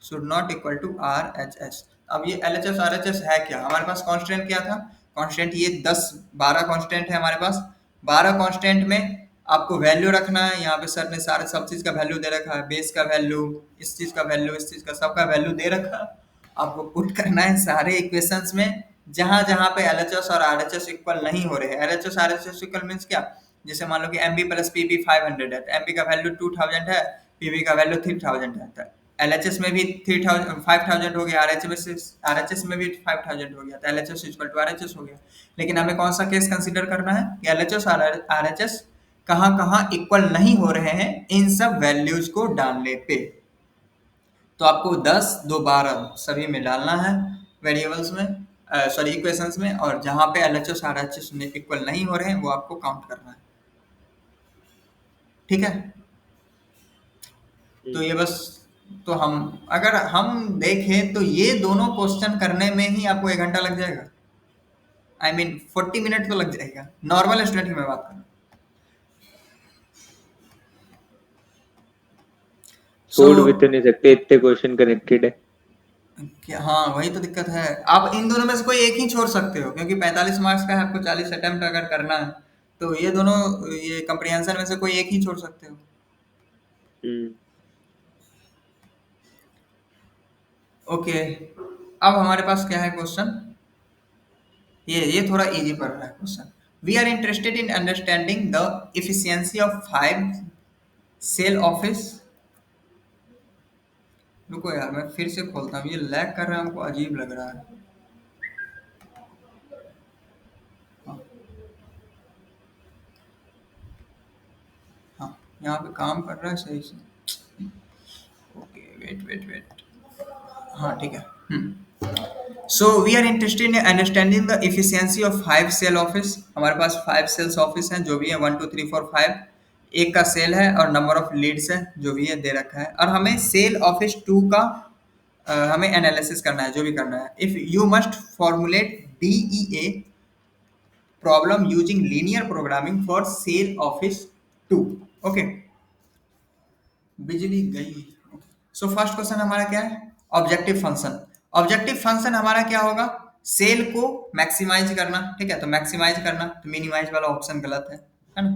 should not equal to RHS. अब ये एलएचएस आरएचएस है क्या, हमारे पास कांस्टेंट क्या था, कांस्टेंट ये 10 12 कांस्टेंट है हमारे पास। 12 कांस्टेंट में आपको वैल्यू रखना है। यहाँ पे सर ने सारे सब चीज का वैल्यू दे रखा है, बेस का वैल्यू, इस चीज का वैल्यू, इस चीज का, सबका वैल्यू दे रखा है। आपको पुट करना है सारे इक्वेशंस में, जहां जहां पे एलएचएस और आरएचएस इक्वल नहीं हो रहे हैं। एलएचएस आरएचएस इक्वल मींस क्या, जैसे मान लो कि एमबी प्लस पीबी 500 है, तो एमबी का वैल्यू 2000 है, पीबी का वैल्यू 3000 है, तो एलएचएस में भी 3000 5000 हो गया, आरएचएस में भी 5000 हो गया, तो एलएचएस इक्वल टू आरएचएस हो गया। लेकिन हमें कौन सा केस कंसीडर करना है कि एलएचएस और आरएचएस कहाँ कहाँ इक्वल नहीं हो रहे हैं, इन सब वैल्यूज को डालने पे। तो आपको 10 2 12 सभी में डालना है वेरिएबल्स में, सॉरी इक्वेशंस में, और जहां पे एलएचएस आरएचएस इक्वल नहीं हो रहे हैं वो आपको काउंट करना है, ठीक है। तो ये बस, तो हम अगर हम देखें तो ये दोनों क्वेश्चन करने में ही आपको 1 घंटा लग जाएगा। आई मीन 40 मिनट तो लग जाएगा, नॉर्मल स्टूडेंट की मैं बात कर रहा हूँ। सो छोड़ भी तो नहीं सकते, इतने क्वेश्चन कनेक्टेड है। हाँ वही तो दिक्कत है। आप इन दोनों में से कोई एक ही छोड़ सकते हो, क्योंकि 45 मार्क्स का है, आपको 40 अटेम्प्ट अगर करना है, तो ये दोनों, ये कंप्रिहेंशन में से कोई एक ही छोड़ सकते हो। हम्म। ओके, अब हमारे पास क्या है क्वेश्चन, ये थोड़ा इजी पड़ रहा है question. We are interested in understanding the efficiency of 5 sale office. रुको यार मैं फिर से खोलता हूँ, ये लैग कर रहा है, हमको अजीब लग रहा है। यहाँ पे काम कर रहा है सही से। Okay, wait wait wait. हाँ ठीक है। So we are interested in understanding the efficiency of 5 sale office. हमारे पास 5 सेल्स ऑफिस हैं, जो भी है 1 2 3 4 5। एक का सेल है और नंबर ऑफ लीड्स है, जो भी है दे रखा है, और हमें सेल ऑफिस 2 का हमें एनालिसिस करना है, जो भी करना है। If you must formulate DEA problem using linear programming for sale office 2। Okay, बिजली गई। सो फर्स्ट क्वेश्चन हमारा क्या है? Objective function. ऑब्जेक्टिव फंक्शन हमारा क्या होगा? सेल को मैक्सिमाइज करना, ठीक है? तो मैक्सिमाइज करना, तो मिनिमाइज वाला ऑप्शन गलत है ना?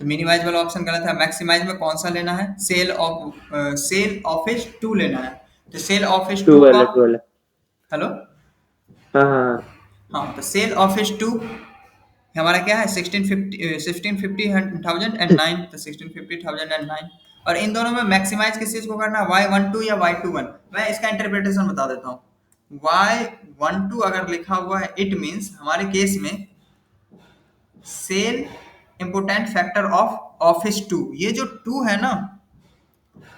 तो मिनिमाइज वाला ऑप्शन गलत है। मैक्सिमाइज में कौन सा लेना है? सेल ऑफिस 2 लेना है। तो सेल ऑफिस टू 2 का, वाला, टू वाला। हेलो, हाँ हाँ हाँ। हाँ, तो सेल ऑफिस 2 हमारा क्या है? 1650,009, तो 1650,009। और इन दोनों में मैक्सिमाइज किस चीज को करना है? Y12 या Y21? मैं इसका इंटरप्रिटेशन बता देता हूँ। Y12 अगर लिखा हुआ है, इट मीन्स हमारे केस में sale important factor of office 2, ये जो 2 है ना,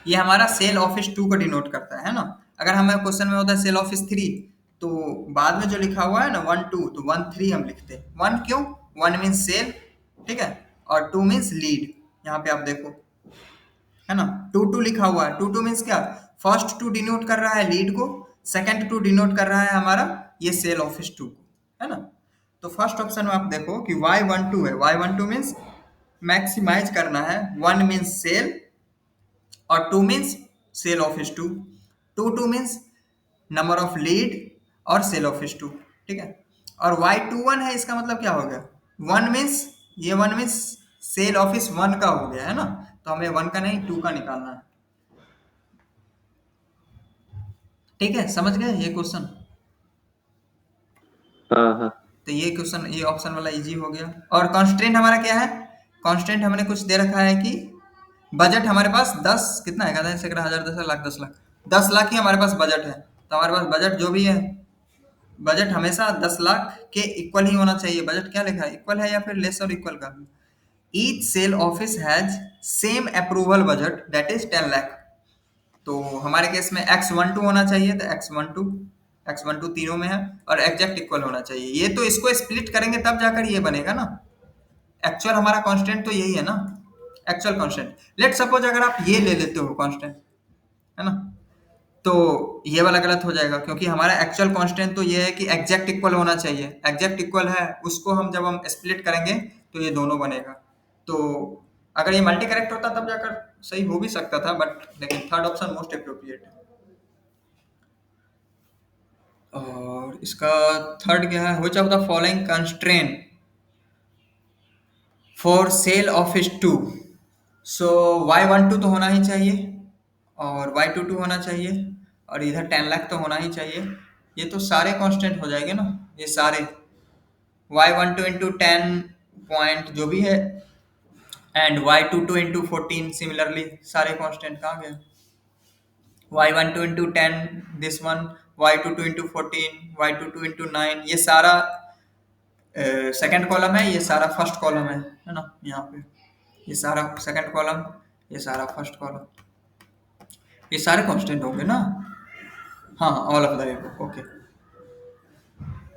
ये हमारा सेल ऑफिस 2 को डिनोट करता है ना? अगर हमारे क्वेश्चन में होता है सेल ऑफिस 3, तो बाद में जो लिखा हुआ है ना 1 2, तो 1 3 हम लिखते हैं। 1 क्यों? 1 मीन्स सेल, ठीक है, और 2 मीन्स लीड। यहाँ पे आप देखो, है ना, 2 2 लिखा हुआ है। 2 2 मीन्स क्या? फर्स्ट 2 डिनोट कर रहा है लीड को, सेकंड 2 डिनोट कर रहा है हमारा ये सेल ऑफिस 2 को, है ना? तो फर्स्ट ऑप्शन में आप देखो कि Y12 है। Y12 मीन्स मैक्सिमाइज करना है। 1 मीन्स सेल और 2 means sale office 2। 2 means number of lead और सेल ऑफिस 2, ठीक है? और Y21 है, इसका मतलब क्या हो गया? 1 मीन्स, ये 1 मीन्स सेल ऑफिस 1 का हो गया, है ना? तो हमें 1 का नहीं 2 का निकालना है। ठीक है, समझ गए ये क्वेश्चन? हाँ हाँ। तो ये क्वेश्चन, ये ऑप्शन वाला इजी हो गया। और कॉन्स्टेंट हमारा क्या है? कॉन्स्टेंट हमने कुछ दे रखा है कि बजट हमारे पास 10 कितना है? 10,000, 10 लाख, 10 लाख, 10 लाख ही हमारे पास बजट है। तो हमारे पास बजट जो भी है, बजट हमेशा 10 लाख के इक्वल ही होना चाहिए। बजट क्या लिखा है? इक्वल है या फिर लेस और इक्वल का? Each sale office has same approval budget that is 10 lakh. तो हमारे केस में X12 होना चाहिए, तो X12 तीनों में है और एग्जैक्ट इक्वल होना चाहिए। ये तो इसको स्प्लिट करेंगे तब जाकर ये बनेगा ना। एक्चुअल हमारा कांस्टेंट तो यही है ना, एक्चुअल कांस्टेंट। लेट सपोज अगर आप ये ले लेते हो कांस्टेंट, है ना, तो ये वाला गलत हो जाएगा, क्योंकि हमारा एक्चुअल कांस्टेंट तो ये है कि एग्जैक्ट इक्वल होना चाहिए। एग्जैक्ट इक्वल है, उसको हम जब हम स्प्लिट करेंगे तो ये दोनों बनेगा। तो अगर ये मल्टी करेक्ट होता तब जाकर सही हो भी सकता था, बट लेकिन थर्ड ऑप्शन मोस्ट अप्रोप्रिएट है। और इसका थर्ड क्या है? Which of the following constraint for sale office 2? So Y12 तो होना ही चाहिए और Y22 होना चाहिए और इधर 10 लाख तो होना ही चाहिए। ये तो सारे कांस्टेंट हो जाएंगे ना, ये सारे Y12 इंटू 10 पॉइंट जो भी है, एंड Y22 इंटू 14 सिमिलरली सारे कांस्टेंट कहाँ गए? Y12 into 10 this one, Y22 into 14, Y22 into 9, ये सारा सेकंड कॉलम है, ये सारा फर्स्ट कॉलम है ना? यहाँ पे ये सारा सेकंड कॉलम, ये सारा फर्स्ट कॉलम, ये सारे कांस्टेंट होंगे ना? हाँ, ऑल ऑफ द ओके।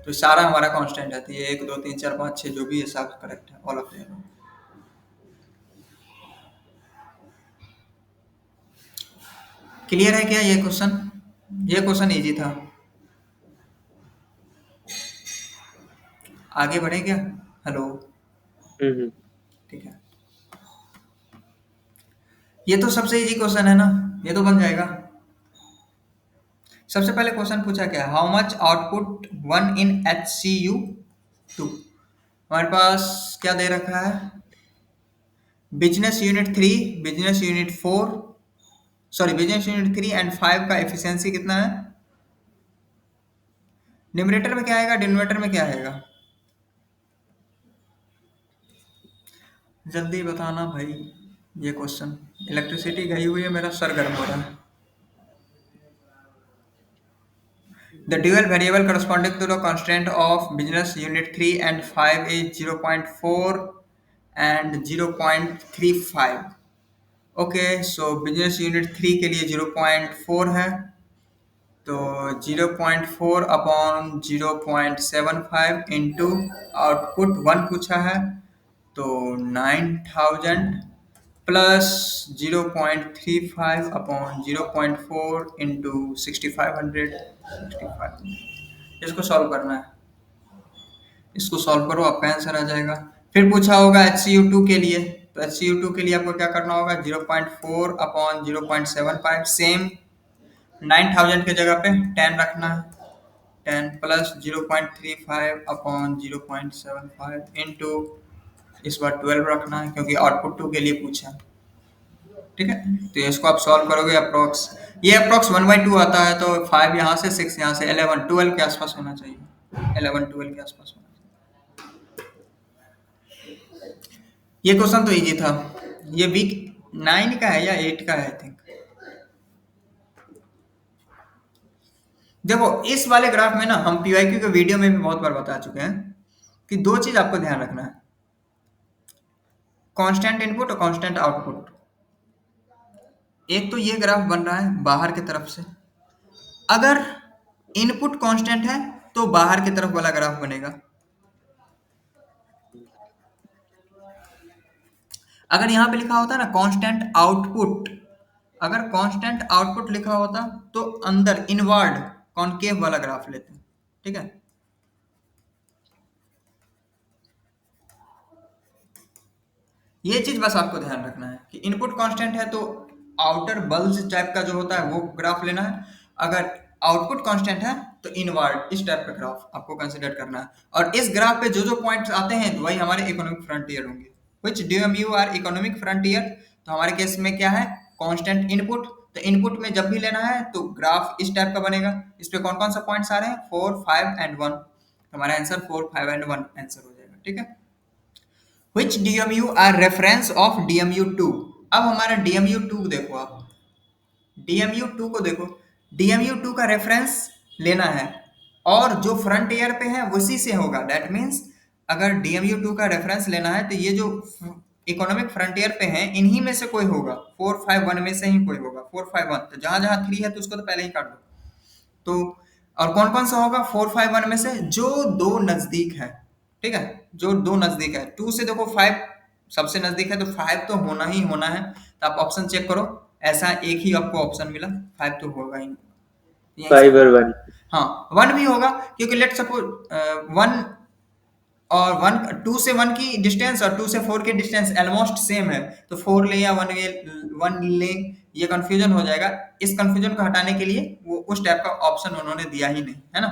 तो सारा हमारा कांस्टेंट है, तो ये 1 2 3 4 5 6 जो भी है सब करेक्ट है, ऑल ऑफ द। क्लियर है क्या ये क्वेश्चन? ये क्वेश्चन इजी था। आगे बढ़े क्या? हेलो, हम्म। ठीक है। ये तो सबसे इजी क्वेश्चन है ना, ये तो बन जाएगा। सबसे पहले क्वेश्चन पूछा क्या? How much output one in HCU 2? हमारे पास क्या दे रखा है? Business unit 3, business unit 4, sorry business unit 3 and 5 का एफिशिएंसी कितना है? न्यूमरेटर में क्या आएगा, डिनोमिनेटर में क्या आएगा? जल्दी बताना भाई ये क्वेश्चन। इलेक्ट्रिसिटी गई हुई है, मेरा सर गर्म हो रहा है। The dual variable corresponding to the constraint of business unit 3 and 5 is 0.4 and 0.35. Okay, so business unit 3 के लिए 0.4 है, तो 0.4 अपॉन 0.75 इंटू आउटपुट 1 पूछा है, तो 9000 प्लस 0.35 अपॉन 0.4 इंटू 6500 इसको सॉल्व करना है। इसको सॉल्व करो, आपका आंसर आ जाएगा। फिर पूछा होगा HCU2 के लिए, तो HCU2 के लिए आपको क्या करना होगा, 0.4 अपॉन 0.75 सेम 9000 के जगह पे 10 रखना है, 10 प्लस 0.35 अपॉन 0.75 इंटू इस बार 12 रखना है क्योंकि आउटपुट 2 के लिए पूछा है। ठीक है, तो इसको आप सॉल्व करोगे अप्रोक्स, ये अप्रोक्स 1/2 आता है, तो 5 यहाँ से 6 यहाँ से 11 12 के आसपास होना चाहिए, 11 12 के आसपास होना चाहिए। ये क्वेश्चन तो इजी था, ये वीक 9 का है या 8 का है आई थिंक। देखो इस वाले ग्राफ में ना हम पीवाईक्यू के वीडियो में भी बहुत बार बता चुके हैं कि दो चीज आपको ध्यान रखना है, कांस्टेंट इनपुट और कांस्टेंट आउटपुट। एक तो ये ग्राफ बन रहा है बाहर की तरफ से, अगर इनपुट कांस्टेंट है तो बाहर की तरफ वाला ग्राफ बनेगा, अगर यहाँ पे लिखा होता ना कांस्टेंट आउटपुट, अगर कांस्टेंट आउटपुट लिखा होता तो अंदर इनवर्ड कॉनकेव वाला ग्राफ लेते। ठीक है, ये चीज बस आपको ध्यान रखना है कि इनपुट कांस्टेंट है तो आउटर बल्ज टाइप का जो होता है वो ग्राफ लेना है, अगर आउटपुट कांस्टेंट है तो इनवर्ड इस टाइप का ग्राफ आपको कंसीडर करना है। और इस ग्राफ पे जो जो पॉइंट्स आते हैं वही हमारे इकोनॉमिक फ्रंटियर होंगे, which DMU are economic frontier. तो हमारे केस में क्या है, कांस्टेंट इनपुट, तो इनपुट में जब भी लेना है तो ग्राफ इस टाइप का बनेगा। इस पे कौन कौन सा पॉइंट्स आ रहे हैं, 4 5 एंड 1, हमारा आंसर 4 5 एंड 1 आंसर हो जाएगा। ठीक है, Which DMU are reference of DMU2। अब हमारा DMU2 देखो, आप DMU2 को देखो, DMU2 का रेफरेंस लेना है और जो फ्रंट ईयर पे है उसी से होगा। दैट मीन्स अगर DMU2 का रेफरेंस लेना है तो ये जो इकोनॉमिक फ्रंटियर पे हैं इन्हीं में से कोई होगा, 4 5 1 में से ही कोई होगा, 4 5 1, तो जहां जहां 3 है तो उसको तो पहले ही काट दो। तो और कौन कौन सा होगा 4 5 1 में से, जो दो नजदीक है। ठीक है, जो दो नजदीक है, 2 से देखो 5 सबसे नजदीक है तो 5 तो होना ही होना है, तो आप ऑप्शन चेक करो, ऐसा एक ही आपको ऑप्शन मिला, 5 तो होगा ही नहीं, यहीं से 5 और 1। हाँ 1 भी होगा क्योंकि लेट सपोज 1 और 1 2 से 1 की डिस्टेंस और 2 से 4 की डिस्टेंस ऑलमोस्ट सेम है, तो 4 ले या 1 ले, ये कंफ्यूजन हो जाएगा। इस कंफ्यूजन को हटाने के लिए वो उस टाइप का ऑप्शन उन्होंने दिया ही नहीं है ना,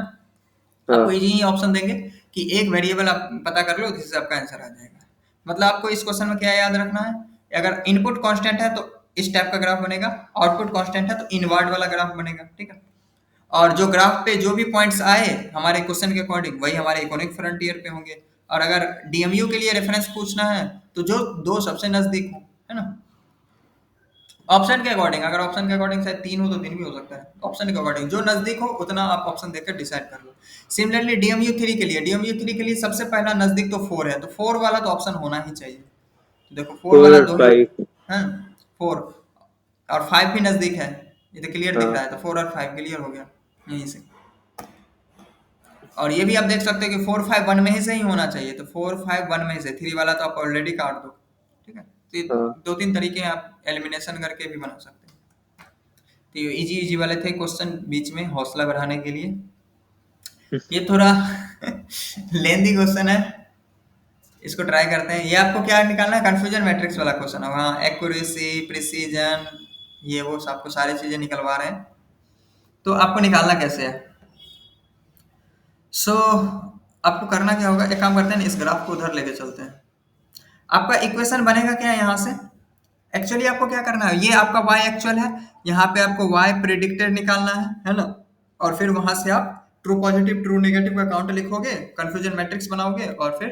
आपको हाँ, यही ऑप्शन देंगे कि एक वेरिएबल आप पता कर लो जिससे आपका आंसर आ जाएगा। मतलब आपको इस क्वेश्चन में क्या याद रखना है, अगर इनपुट कांस्टेंट है तो इस टाइप का ग्राफ बनेगा, आउटपुट कांस्टेंट है तो इनवर्ड वाला ग्राफ बनेगा। ठीक है, और जो ग्राफ पे जो भी पॉइंट्स आए हमारे क्वेश्चन के अकॉर्डिंग वही हमारे इकोनॉमिक फ्रंटियर पे होंगे। और अगर डीएमयू के लिए रेफरेंस पूछना है तो जो दो सबसे नजदीक हो, है ना, ऑप्शन के अकॉर्डिंग, अगर ऑप्शन के अकॉर्डिंग शायद 3 हो तो 3 भी हो सकता है, ऑप्शन के अकॉर्डिंग जो नजदीक हो उतना आप ऑप्शन देखकर डिसाइड कर लो। सिमिलरली डीएमयू 3 के लिए, डीएमयू 3 के लिए सबसे पहला नजदीक तो 4 है, तो 4 वाला तो ऑप्शन होना ही चाहिए। तो देखो 4 4 वाला और दो ही 5। है, 4 और 5 भी नजदीक है, ये तो क्लियर दिख रहा हाँ, है, तो 4 और 5 क्लियर हो गया यहीं से। और ये भी आप देख सकते हो कि 4 5 1 में ही से ही होना चाहिए, तो 4 5 1 में से 3 वाला तो आप ऑलरेडी काट दो। ठीक है, तो ये हाँ। दो तीन तरीके हैं, आप एलिमिनेशन करके भी बना सकते हैं। तो ये इजी इजी वाले थे क्वेश्चन, बीच में हौसला बढ़ाने के लिए। ये थोड़ा लेंदी क्वेश्चन है, इसको ट्राई करते हैं। ये आपको क्या निकालना है, कंफ्यूजन मैट्रिक्स वाला क्वेश्चन है, वहाँ एक्यूरेसी प्रिसीजन ये वो आपको सारी चीजें निकलवा रहे हैं, तो आपको निकालना कैसे है। सो आपको करना क्या होगा, एक काम करते हैं ना, इस ग्राफ को उधर लेके चलते हैं। आपका इक्वेशन बनेगा क्या यहाँ से, एक्चुअली आपको क्या करना है, ये आपका y एक्चुअल है, यहाँ पे आपको y प्रिडिक्टेड निकालना है ना, और फिर वहां से आप ट्रू पॉजिटिव ट्रू नेगेटिव का काउंट लिखोगे, कंफ्यूजन मैट्रिक्स बनाओगे और फिर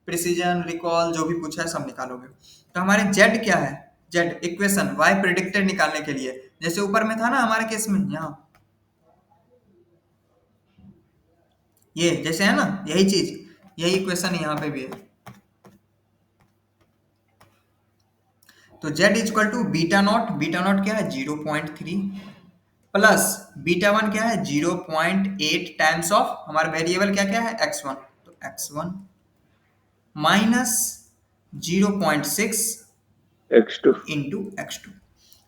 प्रिसीजन रिकॉल जो भी पूछा है सब निकालोगे। तो हमारे z क्या है, z इक्वेशन y प्रिडिक्टेड निकालने के लिए जैसे ऊपर में था ना हमारे केस में, यहाँ ये जैसे है ना, यही चीज, यही इक्वेशन यहाँ पे भी है। तो z equal to beta not क्या है 0.3 प्लस बीटा वन क्या है 0.8 टाइम्स ऑफ हमारा वेरिएबल क्या क्या है x1, तो x1 minus 0.6 x2। Into x2।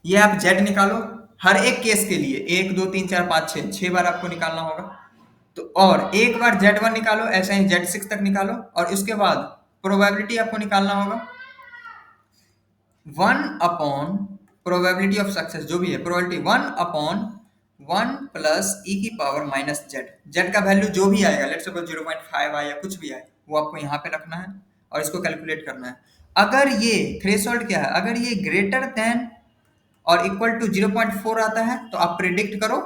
ये आप z निकालो हर एक केस के लिए, 1 2 3 4 5 6 बार आपको निकालना होगा। तो और एक बार z1 निकालो, ऐसे ही z6 तक निकालो, और इसके बाद प्रोबेबिलिटी आपको निकालना होगा 1 अपॉन प्रोबेबिलिटी ऑफ सक्सेस, जो भी है प्रोबेबिलिटी 1/1 प्लस ई की पावर माइनस जेड का वैल्यू जो भी आएगा, लेट्स सपोज 0.5 आए या कुछ भी आए, वो आपको यहाँ पे रखना है और इसको कैलकुलेट करना है। अगर ये थ्रेशोल्ड क्या है, अगर ये ग्रेटर देन और इक्वल टू 0.4 आता है तो आप प्रिडिक्ट करो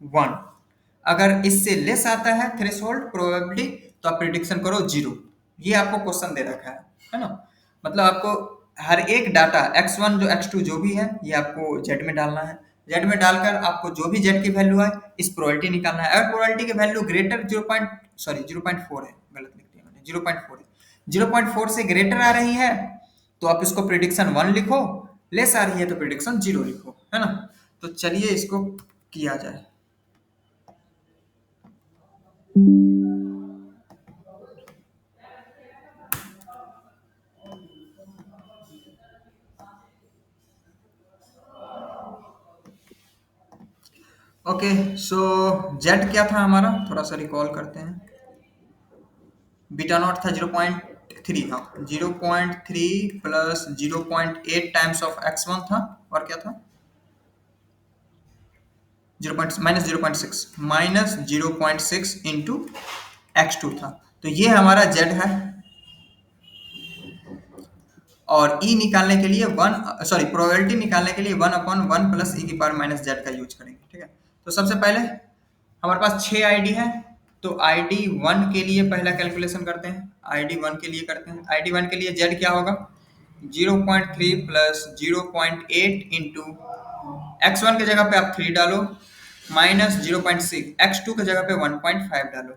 1। अगर इससे लेस आता है थ्रेशोल्ड प्रोबेबिलिटी तो आप प्रिडिक्शन करो 0। ये आपको क्वेश्चन दे रखा है ना। मतलब आपको हर एक डाटा x1 जो x2 जो भी है ये आपको z में डालना है। z में डालकर आपको जो भी z की वैल्यू है इस प्रोबेबिलिटी निकालना है। अगर प्रोबेबिलिटी की वैल्यू ग्रेटर 0.4 है, गलत लिख दिया मैंने, 0.4 है, 0.4 से ग्रेटर आ रही है तो आप इसको प्रिडिक्शन 1 लिखो, लेस आ रही है तो प्रिडिक्शन 0 लिखो, है ना। तो चलिए इसको किया जाए। ओके, सो जेड क्या था हमारा, थोड़ा सा रिकॉल करते हैं। बीटा नॉट था 0.3, हाँ 0.3 प्लस 0.8 टाइम्स ऑफ x1 था, और क्या था 0.6 इंटू x2 था। तो ये हमारा z है। और e निकालने के लिए प्रोबेबिलिटी निकालने के लिए 1/1 प्लस e की पावर माइनस जेड का यूज करेंगे, ठीक है। तो सबसे पहले हमारे पास 6 आईडी है, तो आईडी 1 के लिए पहला कैलकुलेशन करते हैं। आईडी 1 के लिए करते हैं, आईडी 1 के लिए जेड क्या होगा 0.3 प्लस 0.8 इंटू x1 की जगह पे आप 3 डालो, माइनस 0.6, x2 की जगह पे 1.5 डालो।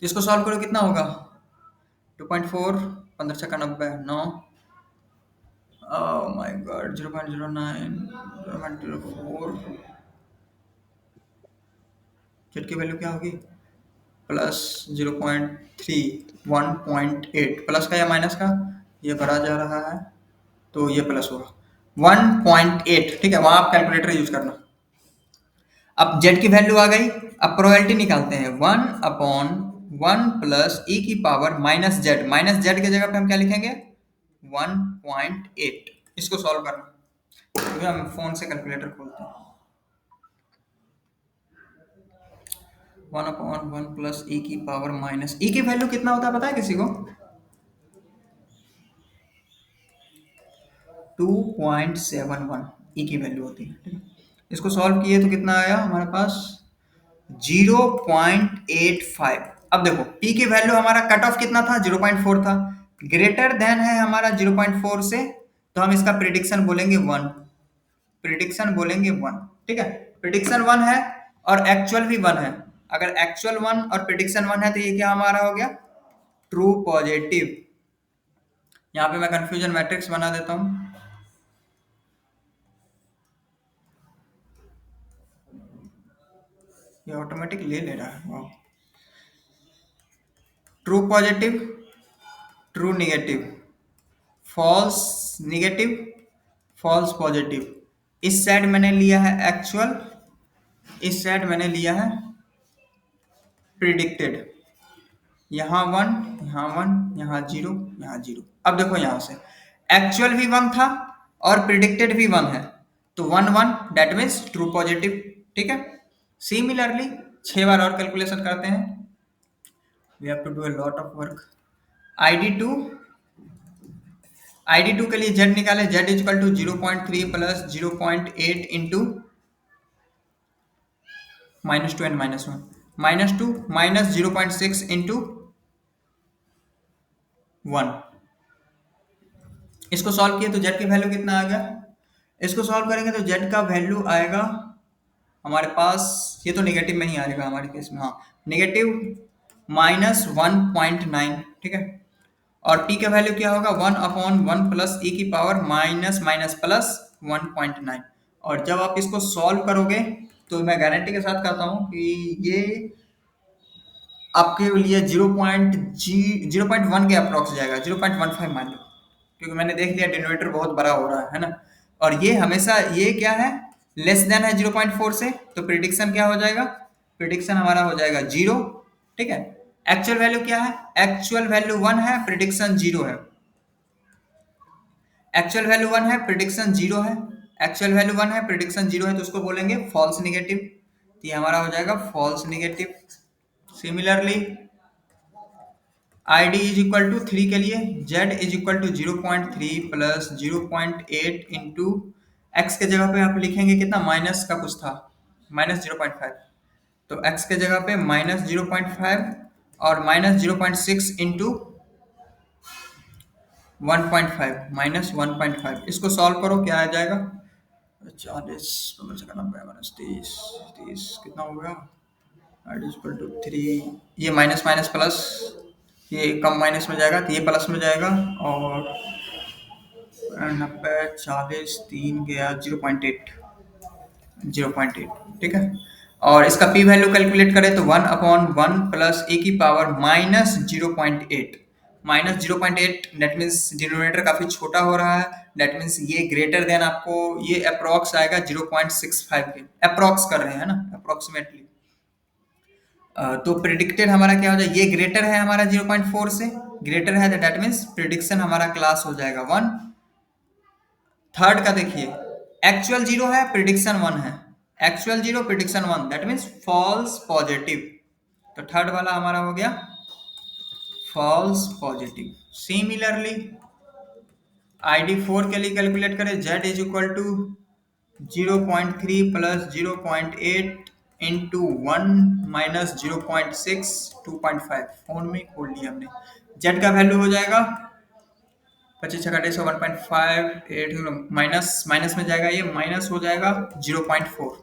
तो इसको सॉल्व करो, कितना होगा 2.4, 15 छक्का 90, 9, oh my god 0.09, 0.04, जेड की वैल्यू क्या होगी प्लस 0.3, 1.8, प्लस का या माइनस का, ये भरा जा रहा है तो ये प्लस होगा 1.8, ठीक है। वहां आप कैलकुलेटर यूज करना। अब जेड की वैल्यू आ गई, अब प्रोबेबिलिटी निकालते हैं 1/1 प्लस ई की पावर माइनस जेड की जगह पे हम क्या लिखेंगे 1.8। इसको सॉल्व करना, तो हम फोन से कैलकुलेटर खोलते हैं। 1/1 प्लस ई की पावर माइनस, ई की वैल्यू कितना होता है पता है किसी को 2.71 ई की वैल्यू होती है, ठीक है। इसको सॉल्व किए तो कितना आया हमारे पास 0.85। अब देखो p की वैल्यू हमारा कट ऑफ कितना था 0.4 था, ग्रेटर देन है हमारा 0.4 से, तो हम इसका प्रिडिक्शन बोलेंगे 1, प्रिडिक्शन बोलेंगे 1, ठीक है। प्रिडिक्शन 1 है और एक्चुअल भी 1 है। अगर एक्चुअल 1 और प्रिडिक्शन 1 है तो ये क्या हमारा हो गया ट्रू पॉजिटिव। यहाँ पे मैं कंफ्यूजन मैट्रिक्स बना देता हूँ। ये ऑटोमेटिक ले रहा है, वाह। True positive, true negative, false negative, false positive. इस साइड मैंने लिया है एक्चुअल, इस साइड मैंने लिया है प्रिडिक्टेड। यहाँ 1, यहाँ 1, यहाँ 0, यहाँ 0। अब देखो यहाँ से एक्चुअल भी 1 था और प्रिडिक्टेड भी 1 है, तो 1 1 दैट मीन्स ट्रू पॉजिटिव, ठीक है। सिमिलरली 6 बार और कैलकुलेशन करते हैं, we have to do a lot of work. ID2 के लिए z निकाले, z equal to 0.3 plus 0.8 into -2 and -1, -2 minus 0.6 into 1। इसको सॉल्व किए तो z की वैल्यू कितना आ गया, इसको सॉल्व करेंगे तो z का वैल्यू आएगा हमारे पास, ये तो नेगेटिव में ही आएगा हमारे केस में, हाँ नेगेटिव -1.9, ठीक है। और टी का वैल्यू क्या होगा 1/1 प्लस e की पावर माइनस माइनस प्लस 1.9। और जब आप इसको सॉल्व करोगे तो मैं गारंटी के साथ कहता हूं कि ये आपके लिए 0.1 के अप्रॉक्स जाएगा, 0.15 मान लो, क्योंकि मैंने देख लिया डिनोमिनेटर बहुत बड़ा हो रहा है ना। और ये हमेशा ये क्या है, लेस देन है 0.4 से, तो प्रिडिक्शन क्या हो जाएगा, प्रिडिक्शन हमारा हो जाएगा 0। ठीक है, एक्चुअल वैल्यू क्या है, एक्चुअल वैल्यू 1 है, प्रिडिक्शन 0 है। एक्चुअल वैल्यू 1 है, प्रिडिक्शन 0 है। एक्चुअल वैल्यू 1 है, प्रिडिक्शन 0 है, तो उसको बोलेंगे फॉल्स नेगेटिव। तो ये हमारा हो जाएगा false negative. Similarly id is equal to 3 के लिए z is equal to 0.3 plus 0.8 into X के जगह पे आप लिखेंगे कितना, माइनस का कुछ था, माइनस 0.5, तो x के जगह पे माइनस 0.5 और माइनस 0.6 इंटू 1.5 माइनस 1.5। इसको सॉल्व करो, क्या आ जाएगा, 40 90 माइनस 30, 30 कितना हो गया, i इक्वल टू 3, ये माइनस माइनस प्लस, ये कम माइनस में जाएगा तो ये प्लस में जाएगा, और 90 40 3 गया 0.8, 0.8। ठीक है, और इसका p वैल्यू कैलकुलेट करें तो 1/1 प्लस ए की power minus 0.8, minus 0.8, that means denominator काफी छोटा हो रहा है, डेट मीन्स ये ग्रेटर देन, आपको ये अप्रोक्स आएगा 0.65 के, अप्रोक्स कर रहे हैं ना, अप्रोक्सीमेटली। तो प्रिडिक्टेड हमारा क्या हो जाए, ये ग्रेटर है हमारा 0.4 से, ग्रेटर है, दैट मीन्स प्रिडिक्शन हमारा क्लास हो जाएगा 1। थर्ड का देखिए, एक्चुअल 0 है, प्रिडिक्शन 1 है, actual 0 prediction 1, that means false positive. तो थर्ड वाला हमारा हो गया फॉल्स पॉजिटिव। सिमिलरली ID4 के लिए कैलकुलेट करें, z is equal to 0.3 plus 0.8 into 1 minus 0.6 2.5। Phone में खोल लिया हमने, z का वैल्यू हो जाएगा 25 छक्का 1.5 माइनस माइनस में जाएगा, ये माइनस हो जाएगा 0.4।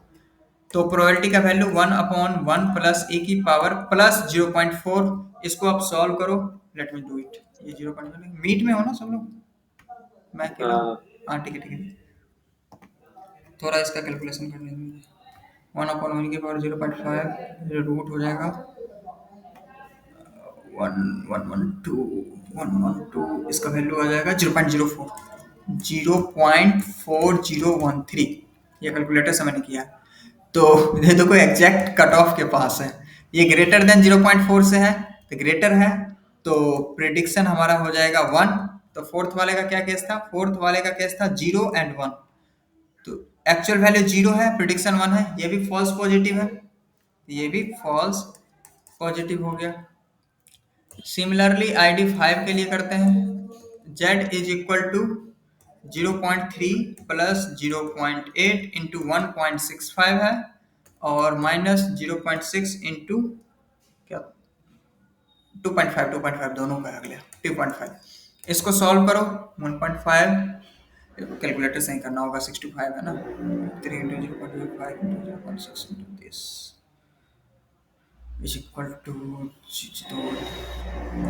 तो प्रोबेबिलिटी का वैल्यू 1/1 प्लस ए की पावर प्लस 0.4। इसको आप सॉल्व करो, लेट मी डू इट। ये 0.1 मीट में हो ना सब लोग, मैं अकेला हूँ। हाँ हाँ ठीक है ठीक है, थोड़ा इसका कैलकुलेशन कर लेंगे मुझे। 1/1 की पावर 0.5 रूट हो जाएगा 112, इसका वैल्यू आ जाएगा 0.04, 0.4013। ये कैलकुलेटर से मैंने किया, तो ये देखो एग्जैक्ट कट ऑफ के पास है, ये ग्रेटर देन 0.4 से है, तो ग्रेटर है, तो प्रिडिक्शन हमारा हो जाएगा 1। तो फोर्थ वाले का क्या केस था, फोर्थ वाले का केस था 0 एंड 1, तो एक्चुअल वैल्यू 0 है, प्रिडिक्शन 1 है, ये भी फॉल्स पॉजिटिव है, ये भी फॉल्स पॉजिटिव हो गया। सिमिलरली ID5 के लिए करते हैं, z is equal to 0.3 plus 0.8 into 1.65 है, और माइनस 0.6 इंटू क्या 2.5 दोनों का अगले 2.5। इसको सॉल्व करो, 1.5 कैलकुलेटर सही करना होगा, 65 है ना, 3 into 0.5 into 0.6 into this is equal to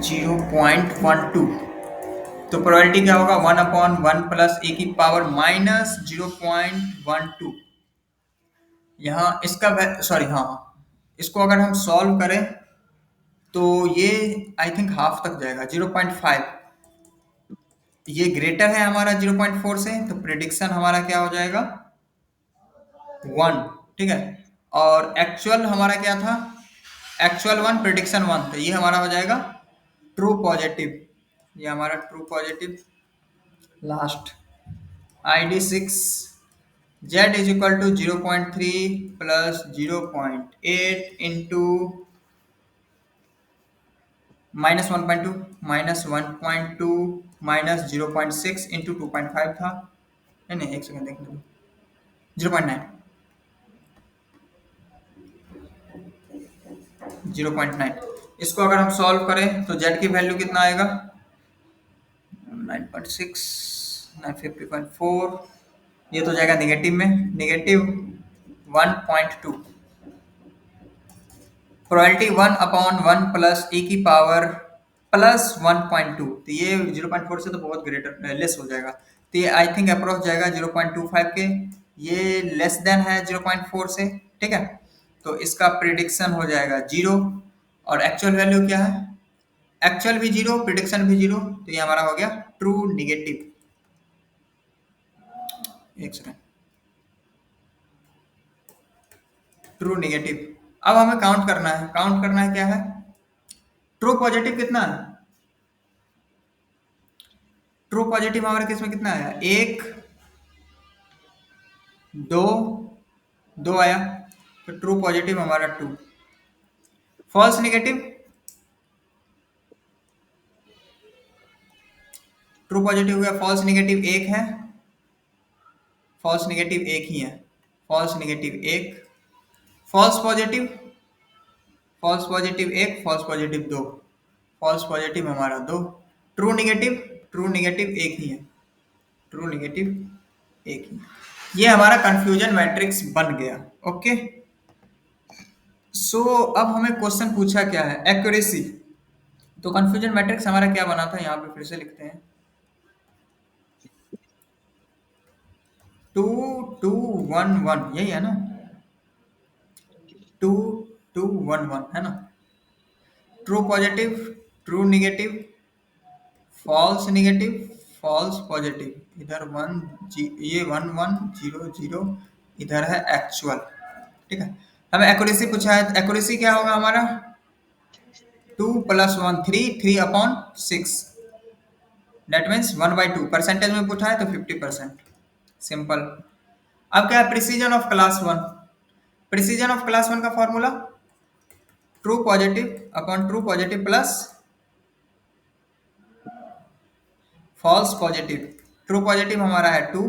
0.12। तो प्रोबेबिलिटी क्या होगा, 1/1 प्लस ए की पावर माइनस 0.12। यहाँ इसका सॉरी हाँ, इसको अगर हम सॉल्व करें तो ये आई थिंक हाफ तक जाएगा, 0.5। ये ग्रेटर है हमारा 0.4 से, तो प्रिडिक्शन हमारा क्या हो जाएगा 1। ठीक है, और एक्चुअल हमारा क्या था, एक्चुअल 1 प्रिडिक्शन 1, तो ये हमारा हो जाएगा ट्रू पॉजिटिव, ये हमारा true positive. Last ID6, z is equal to 0.3 plus 0.8 into minus 1.2 minus 1.2 minus 0.6 into 2.5 था, नहीं नहीं एक सेकंड देख लो, 0.9, 0.9। इसको अगर हम सॉल्व करें तो z की वैल्यू कितना आएगा, 9.6 950.4, ये तो जाएगा नेगेटिव में, नेगेटिव 1.2। प्रोबेबिलिटी 1/1 प्लस ए की पावर प्लस 1.2, तो ये 0.4 से तो बहुत ग्रेटर लेस हो जाएगा, तो ये आई थिंक अप्रोच जाएगा 0.25 के, ये लेस देन है 0.4 से, ठीक है। तो इसका प्रिडिक्शन हो जाएगा 0, और एक्चुअल वैल्यू क्या है, एक्चुअल भी 0, प्रिडिक्शन भी 0, तो ये हमारा हो गया ट्रू निगेटिव। एक सेकंड, ट्रू निगेटिव। अब हमें काउंट करना है, काउंट करना है क्या है, ट्रू पॉजिटिव कितना है, ट्रू पॉजिटिव हमारे केस में कितना आया, 1 2 2 आया, तो ट्रू पॉजिटिव हमारा 2। फॉल्स निगेटिव, ट्रू पॉजिटिव हो गया, फॉल्स निगेटिव 1 है, फॉल्स निगेटिव 1 ही है, false negative 1, false positive, false positive 1, false positive 2, false positive हमारा 2, ट्रू निगेटिव, ट्रू निगेटिव 1 ही है, ट्रू निगेटिव 1 ही। ये हमारा कंफ्यूजन मैट्रिक्स बन गया। ओके, सो अब हमें क्वेश्चन पूछा क्या है, एक्यूरेसी। तो कंफ्यूजन मैट्रिक्स हमारा क्या बना था, यहाँ पे फिर से लिखते हैं, 2 2 1 1, यही है ना, 2 2 1 1 है ना, true positive, true negative, false negative, false positive, इधर ये 1 1 0 0, इधर है एक्चुअल, ठीक है। हमें एक्यूरेसी पूछा है, एक्यूरेसी क्या होगा हमारा, 2 + 1 3, 3/6, दैट मीन्स 1/2, परसेंटेज में पूछा है तो 50%, सिंपल। अब क्या है, precision of class 1, precision of class 1 का formula true positive upon true positive plus false positive, true positive हमारा है 2,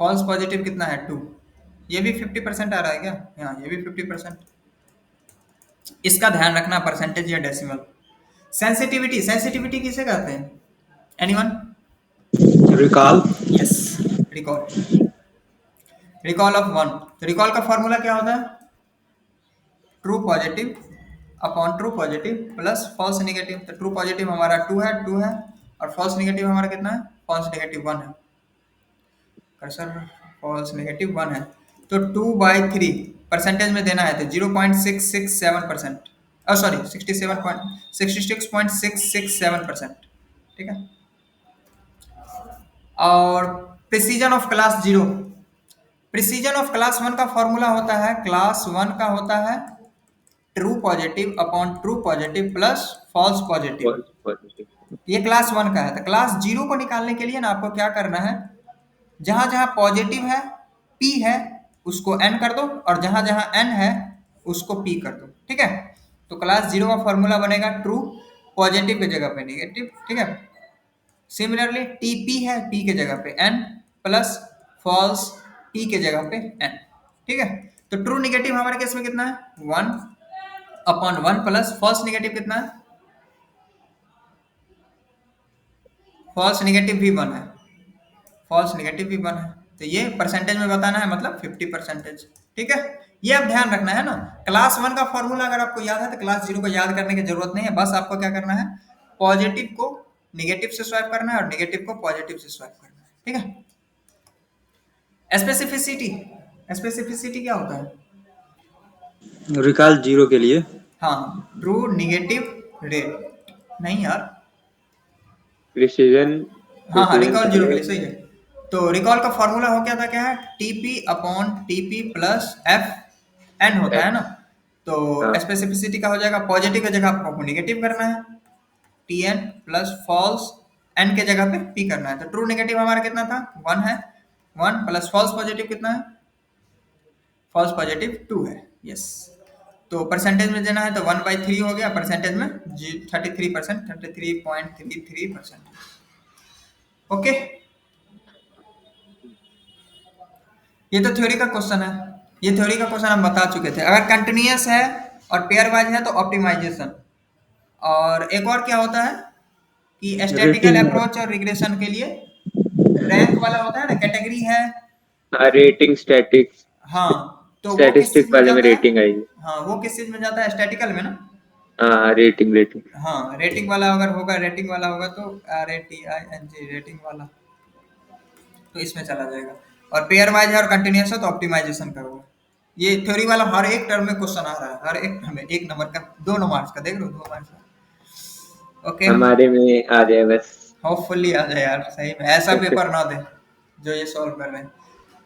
फॉल्स पॉजिटिव कितना है 2, ये भी 50% आ रहा है क्या, हाँ ये भी 50%। इसका ध्यान रखना, परसेंटेज या डेसिमल। सेंसिटिविटी, सेंसिटिविटी किसे कहते हैं, anyone, recall. Yes, recall, recall of 1, तो रिकॉल का फॉर्मूला क्या होता है, true positive upon true positive plus false negative, तो ट्रू पॉजिटिव हमारा 2 है, 2 है, और फॉल्स नेगेटिव हमारा कितना है, फॉल्स नेगेटिव 1 है, कर्सर फॉल्स नेगेटिव 1 है, तो 2/3 परसेंटेज में देना है तो 0.667%, सॉरी 66.667%, ठीक है। और precision of class 0, precision of class 1 का फॉर्मूला होता है, क्लास 1 का होता है true positive upon true positive plus false positive, false positive. ये क्लास 1 का है। तो क्लास 0 को निकालने के लिए ना आपको क्या करना है, जहां जहां पॉजिटिव है p है उसको n कर दो, और जहां जहां n है उसको p कर दो, ठीक है। तो क्लास 0 का फॉर्मूला बनेगा ट्रू पॉजिटिव की जगह पे नेगेटिव, ठीक है। सिमिलरली टीपी है, p के जगह पे n प्लस फॉल्स p के जगह पे n, ठीक है। तो ट्रू निगेटिव हमारे केस में कितना है, 1/1 प्लस फॉल्स निगेटिव कितना है, फॉल्स निगेटिव भी 1 है, फॉल्स नेगेटिव भी 1 है, तो ये परसेंटेज में बताना है, मतलब 50%, ठीक है। ये अब ध्यान रखना है ना, क्लास 1 का फॉर्मूला अगर आपको याद है तो क्लास 0 को याद करने की जरूरत नहीं है, बस आपको क्या करना है, पॉजिटिव को निगेटिव से स्वैप करना है और निगेटिव को पॉजिटिव से स्वैप करना है, ठीक है। स्पेसिफिसिटी, स्पेसिफिसिटी क्या होता है, रिकॉल 0 के लिए हाँ, ट्रू निगेटिव रेट, नहीं यार, प्रिसीजन, हाँ हाँ, प्रिसीजन रिकॉल 0 के पहले। लिए सही है। तो रिकॉल का फॉर्मूला हो क्या था, क्या है, TP upon TP plus F N होता है ना, तो हाँ, स्पेसिफिसिटी का हो जाएगा, पॉजिटिव की जगह आपको निगेटिव करना है, T N plus false N के जगह पे पी करना है। तो ट्रू नेगेटिव हमारा कितना था, 1 है, 1 प्लस फॉल्स पॉजिटिव कितना है, फॉल्स पॉजिटिव 2 है, यस। तो परसेंटेज में देना है तो 1/3 हो गया, परसेंटेज में 33%, 33.33%, ओके। ये तो थ्योरी का क्वेश्चन है, ये थ्योरी का क्वेश्चन हम बता चुके थे। अगर कंटिन्यूअस है और पेयर वाइज है तो ऑप्टिमाइजेशन, और एक और क्या होता है कि स्टैटिकल रेटिंग। अप्रोच और रिग्रेशन के लिए रैंक वाला होता है ना, कैटेगरी है, हाँ, रेटिंग स्टैटिक्स, हाँ, तो वो किस चीज स्टैटिस्टिक में वाले में जाता है, रेटिंग आएगी। हाँ वो किस चीज में जाता है, स्टैटिकल में ना, हाँ, रेटिंग रेटिंग। हाँ, रेटिंग वाला अगर होगा, रेटिंग वाला होगा तो RATING, रेटिंग वाला, तो इसमें चला जाएगा। और पेयर वाइज है और कंटिन्यूस है तो ऑप्टिमाइजेशन करोगे। ये थ्योरी वाला हर एक टर्म में क्वेश्चन आ रहा है, हर एक टर्म में, एक नंबर का, 2 मार्क्स का, देख लो 2 मार्क्स का। ओके, हमारे में आ जाए बस। होपफुली आ जाए यार, सही में ऐसा पेपर ना दे जो ये सॉल्व कर रहे हैं।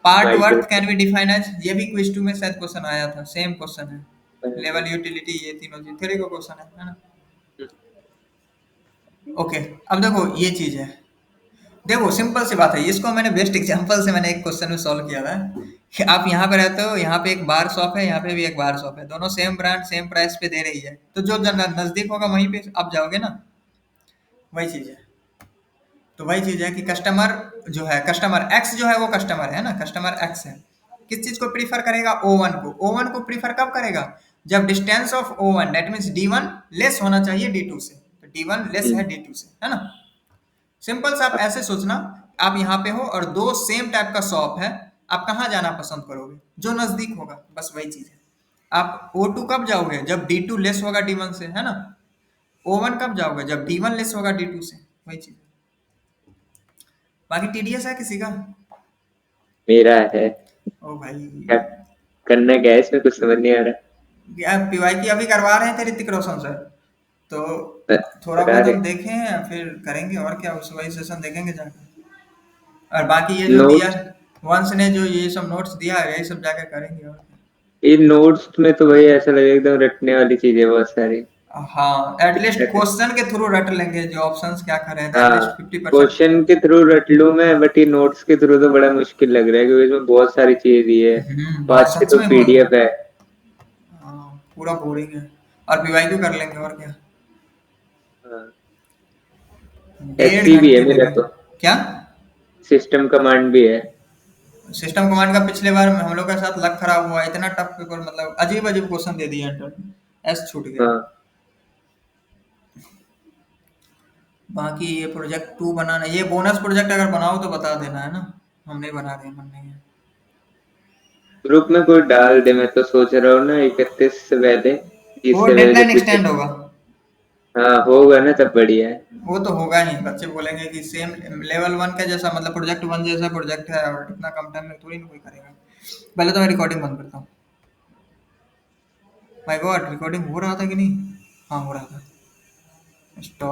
Part worth can Microsoft. Be define as, ये भी क्विज 2 में शायद क्वेश्चन आया था, सेम क्वेश्चन है। लेवल यूटिलिटी, ये तीनों चीज थ्योरी का क्वेश्चन है ना। ओके, अब देखो ये चीज है, देखो सिंपल सी बात है, इसको मैंने बेस्ट एग्जांपल से मैंने एक क्वेश्चन में सॉल्व किया था कि आप यहाँ पे रहते हो, यहाँ पे एक बार शॉप है, यहाँ पे भी एक बार शॉप है, दोनों सेम ब्रांड सेम प्राइस पे दे रही है, तो जो नजदीक होगा वहीं पे आप जाओगे ना। वही चीज है, तो वही चीज है कि कस्टमर जो है, कस्टमर एक्स जो है वो कस्टमर है ना, कस्टमर एक्स है, किस चीज को प्रीफर करेगा, O1 को। O1 को प्रीफर कब करेगा, जब distance of O1 that means D1 less होना चाहिए D2 से, तो D1 लेस है D2 से, है ना। सिंपल सा आप ऐसे सोचना, आप यहाँ पे हो और दो सेम टाइप का शॉप है, आप कहाँ जाना पसंद करोगे, जो नजदीक होगा, बस वही चीज है। आप O2 कब जाओगे, जब D2 लेस होगा D1 से, है ना। O1 कब जाओगे, जब D1 लेस होगा D2 से, वही चीज। बाकी TDS है किसी का? मेरा है। ओ भाई, क्या करना क्या है इसमें, कुछ समझ नहीं आ रहा। यार PY की अभी करवा रहे थे ऋतिक रोशन सर, तो थोड़ा बता बहुत रहे। हम देखे हैं, फिर करेंगे और क्या, उस वही सेशन देखेंगे जाकर। और बाकी ये जो दिया, नोट्स। वंश ने जो ये सब नोट्स दिया है, यही सब जाकर करेंगे और क्या। ये नोट्स में तो वही ऐसा लगे एकदम रटने वाली चीजें बहुत सारी। हाँ, एटलीस्ट क्वेश्चन के थ्रू रट लेंगे, जो ऑप्शंस क्या कर रहे हैं, तो हाँ, एटलीस्ट 50%। क्वेश्चन के थ्रू रट लूं मैं, बट ये नोट्स के थ्रू तो बड़ा मुश्किल लग रहा है क्योंकि इसमें बहुत सारी चीजें दी है। हाँ, पांच छह सच तो में बहुत। पीडीएफ है। हाँ, पूरा बोरिंग है। और PYQ कर लेंगे और क्या। डेढ़ एसपी भी है घंटे मेरा देंगे। तो। क्या? सिस्टम कमांड भी है। सिस्टम कमांड का पिछले बार में हम लोग के साथ लक खराब हुआ, इतना टफ पेपर, मतलब अजीब अजीब क्वेश्चन दे दिए इंटर में, एस छूट गया। हाँ, बाकी ये प्रोजेक्ट 2 बनाना, ये बोनस प्रोजेक्ट अगर बनाओ तो बता देना, है ना। हम नहीं बना रहे हैं, मन नहीं है। ग्रुप में कोई डाल दे, मैं तो सोच रहा हूँ ना 31 से पहले, वो 30 से पहले डेडलाइन जब भी एक्सटेंड होगा। हाँ होगा ना तब बढ़िया है। वो तो होगा ही, बच्चे बोलेंगे कि सेम लेवल 1 का जैसा, मतलब प्रोजेक्ट 1 जैसा प्रोजेक्ट है, और इतना कम टाइम में थोड़ी ना कोई करेगा। पहले तो मैं रिकॉर्डिंग बंद करता हूँ। माय गॉड, रिकॉर्डिंग हो रहा था कि नहीं? हाँ, हो रहा था। स्टॉप।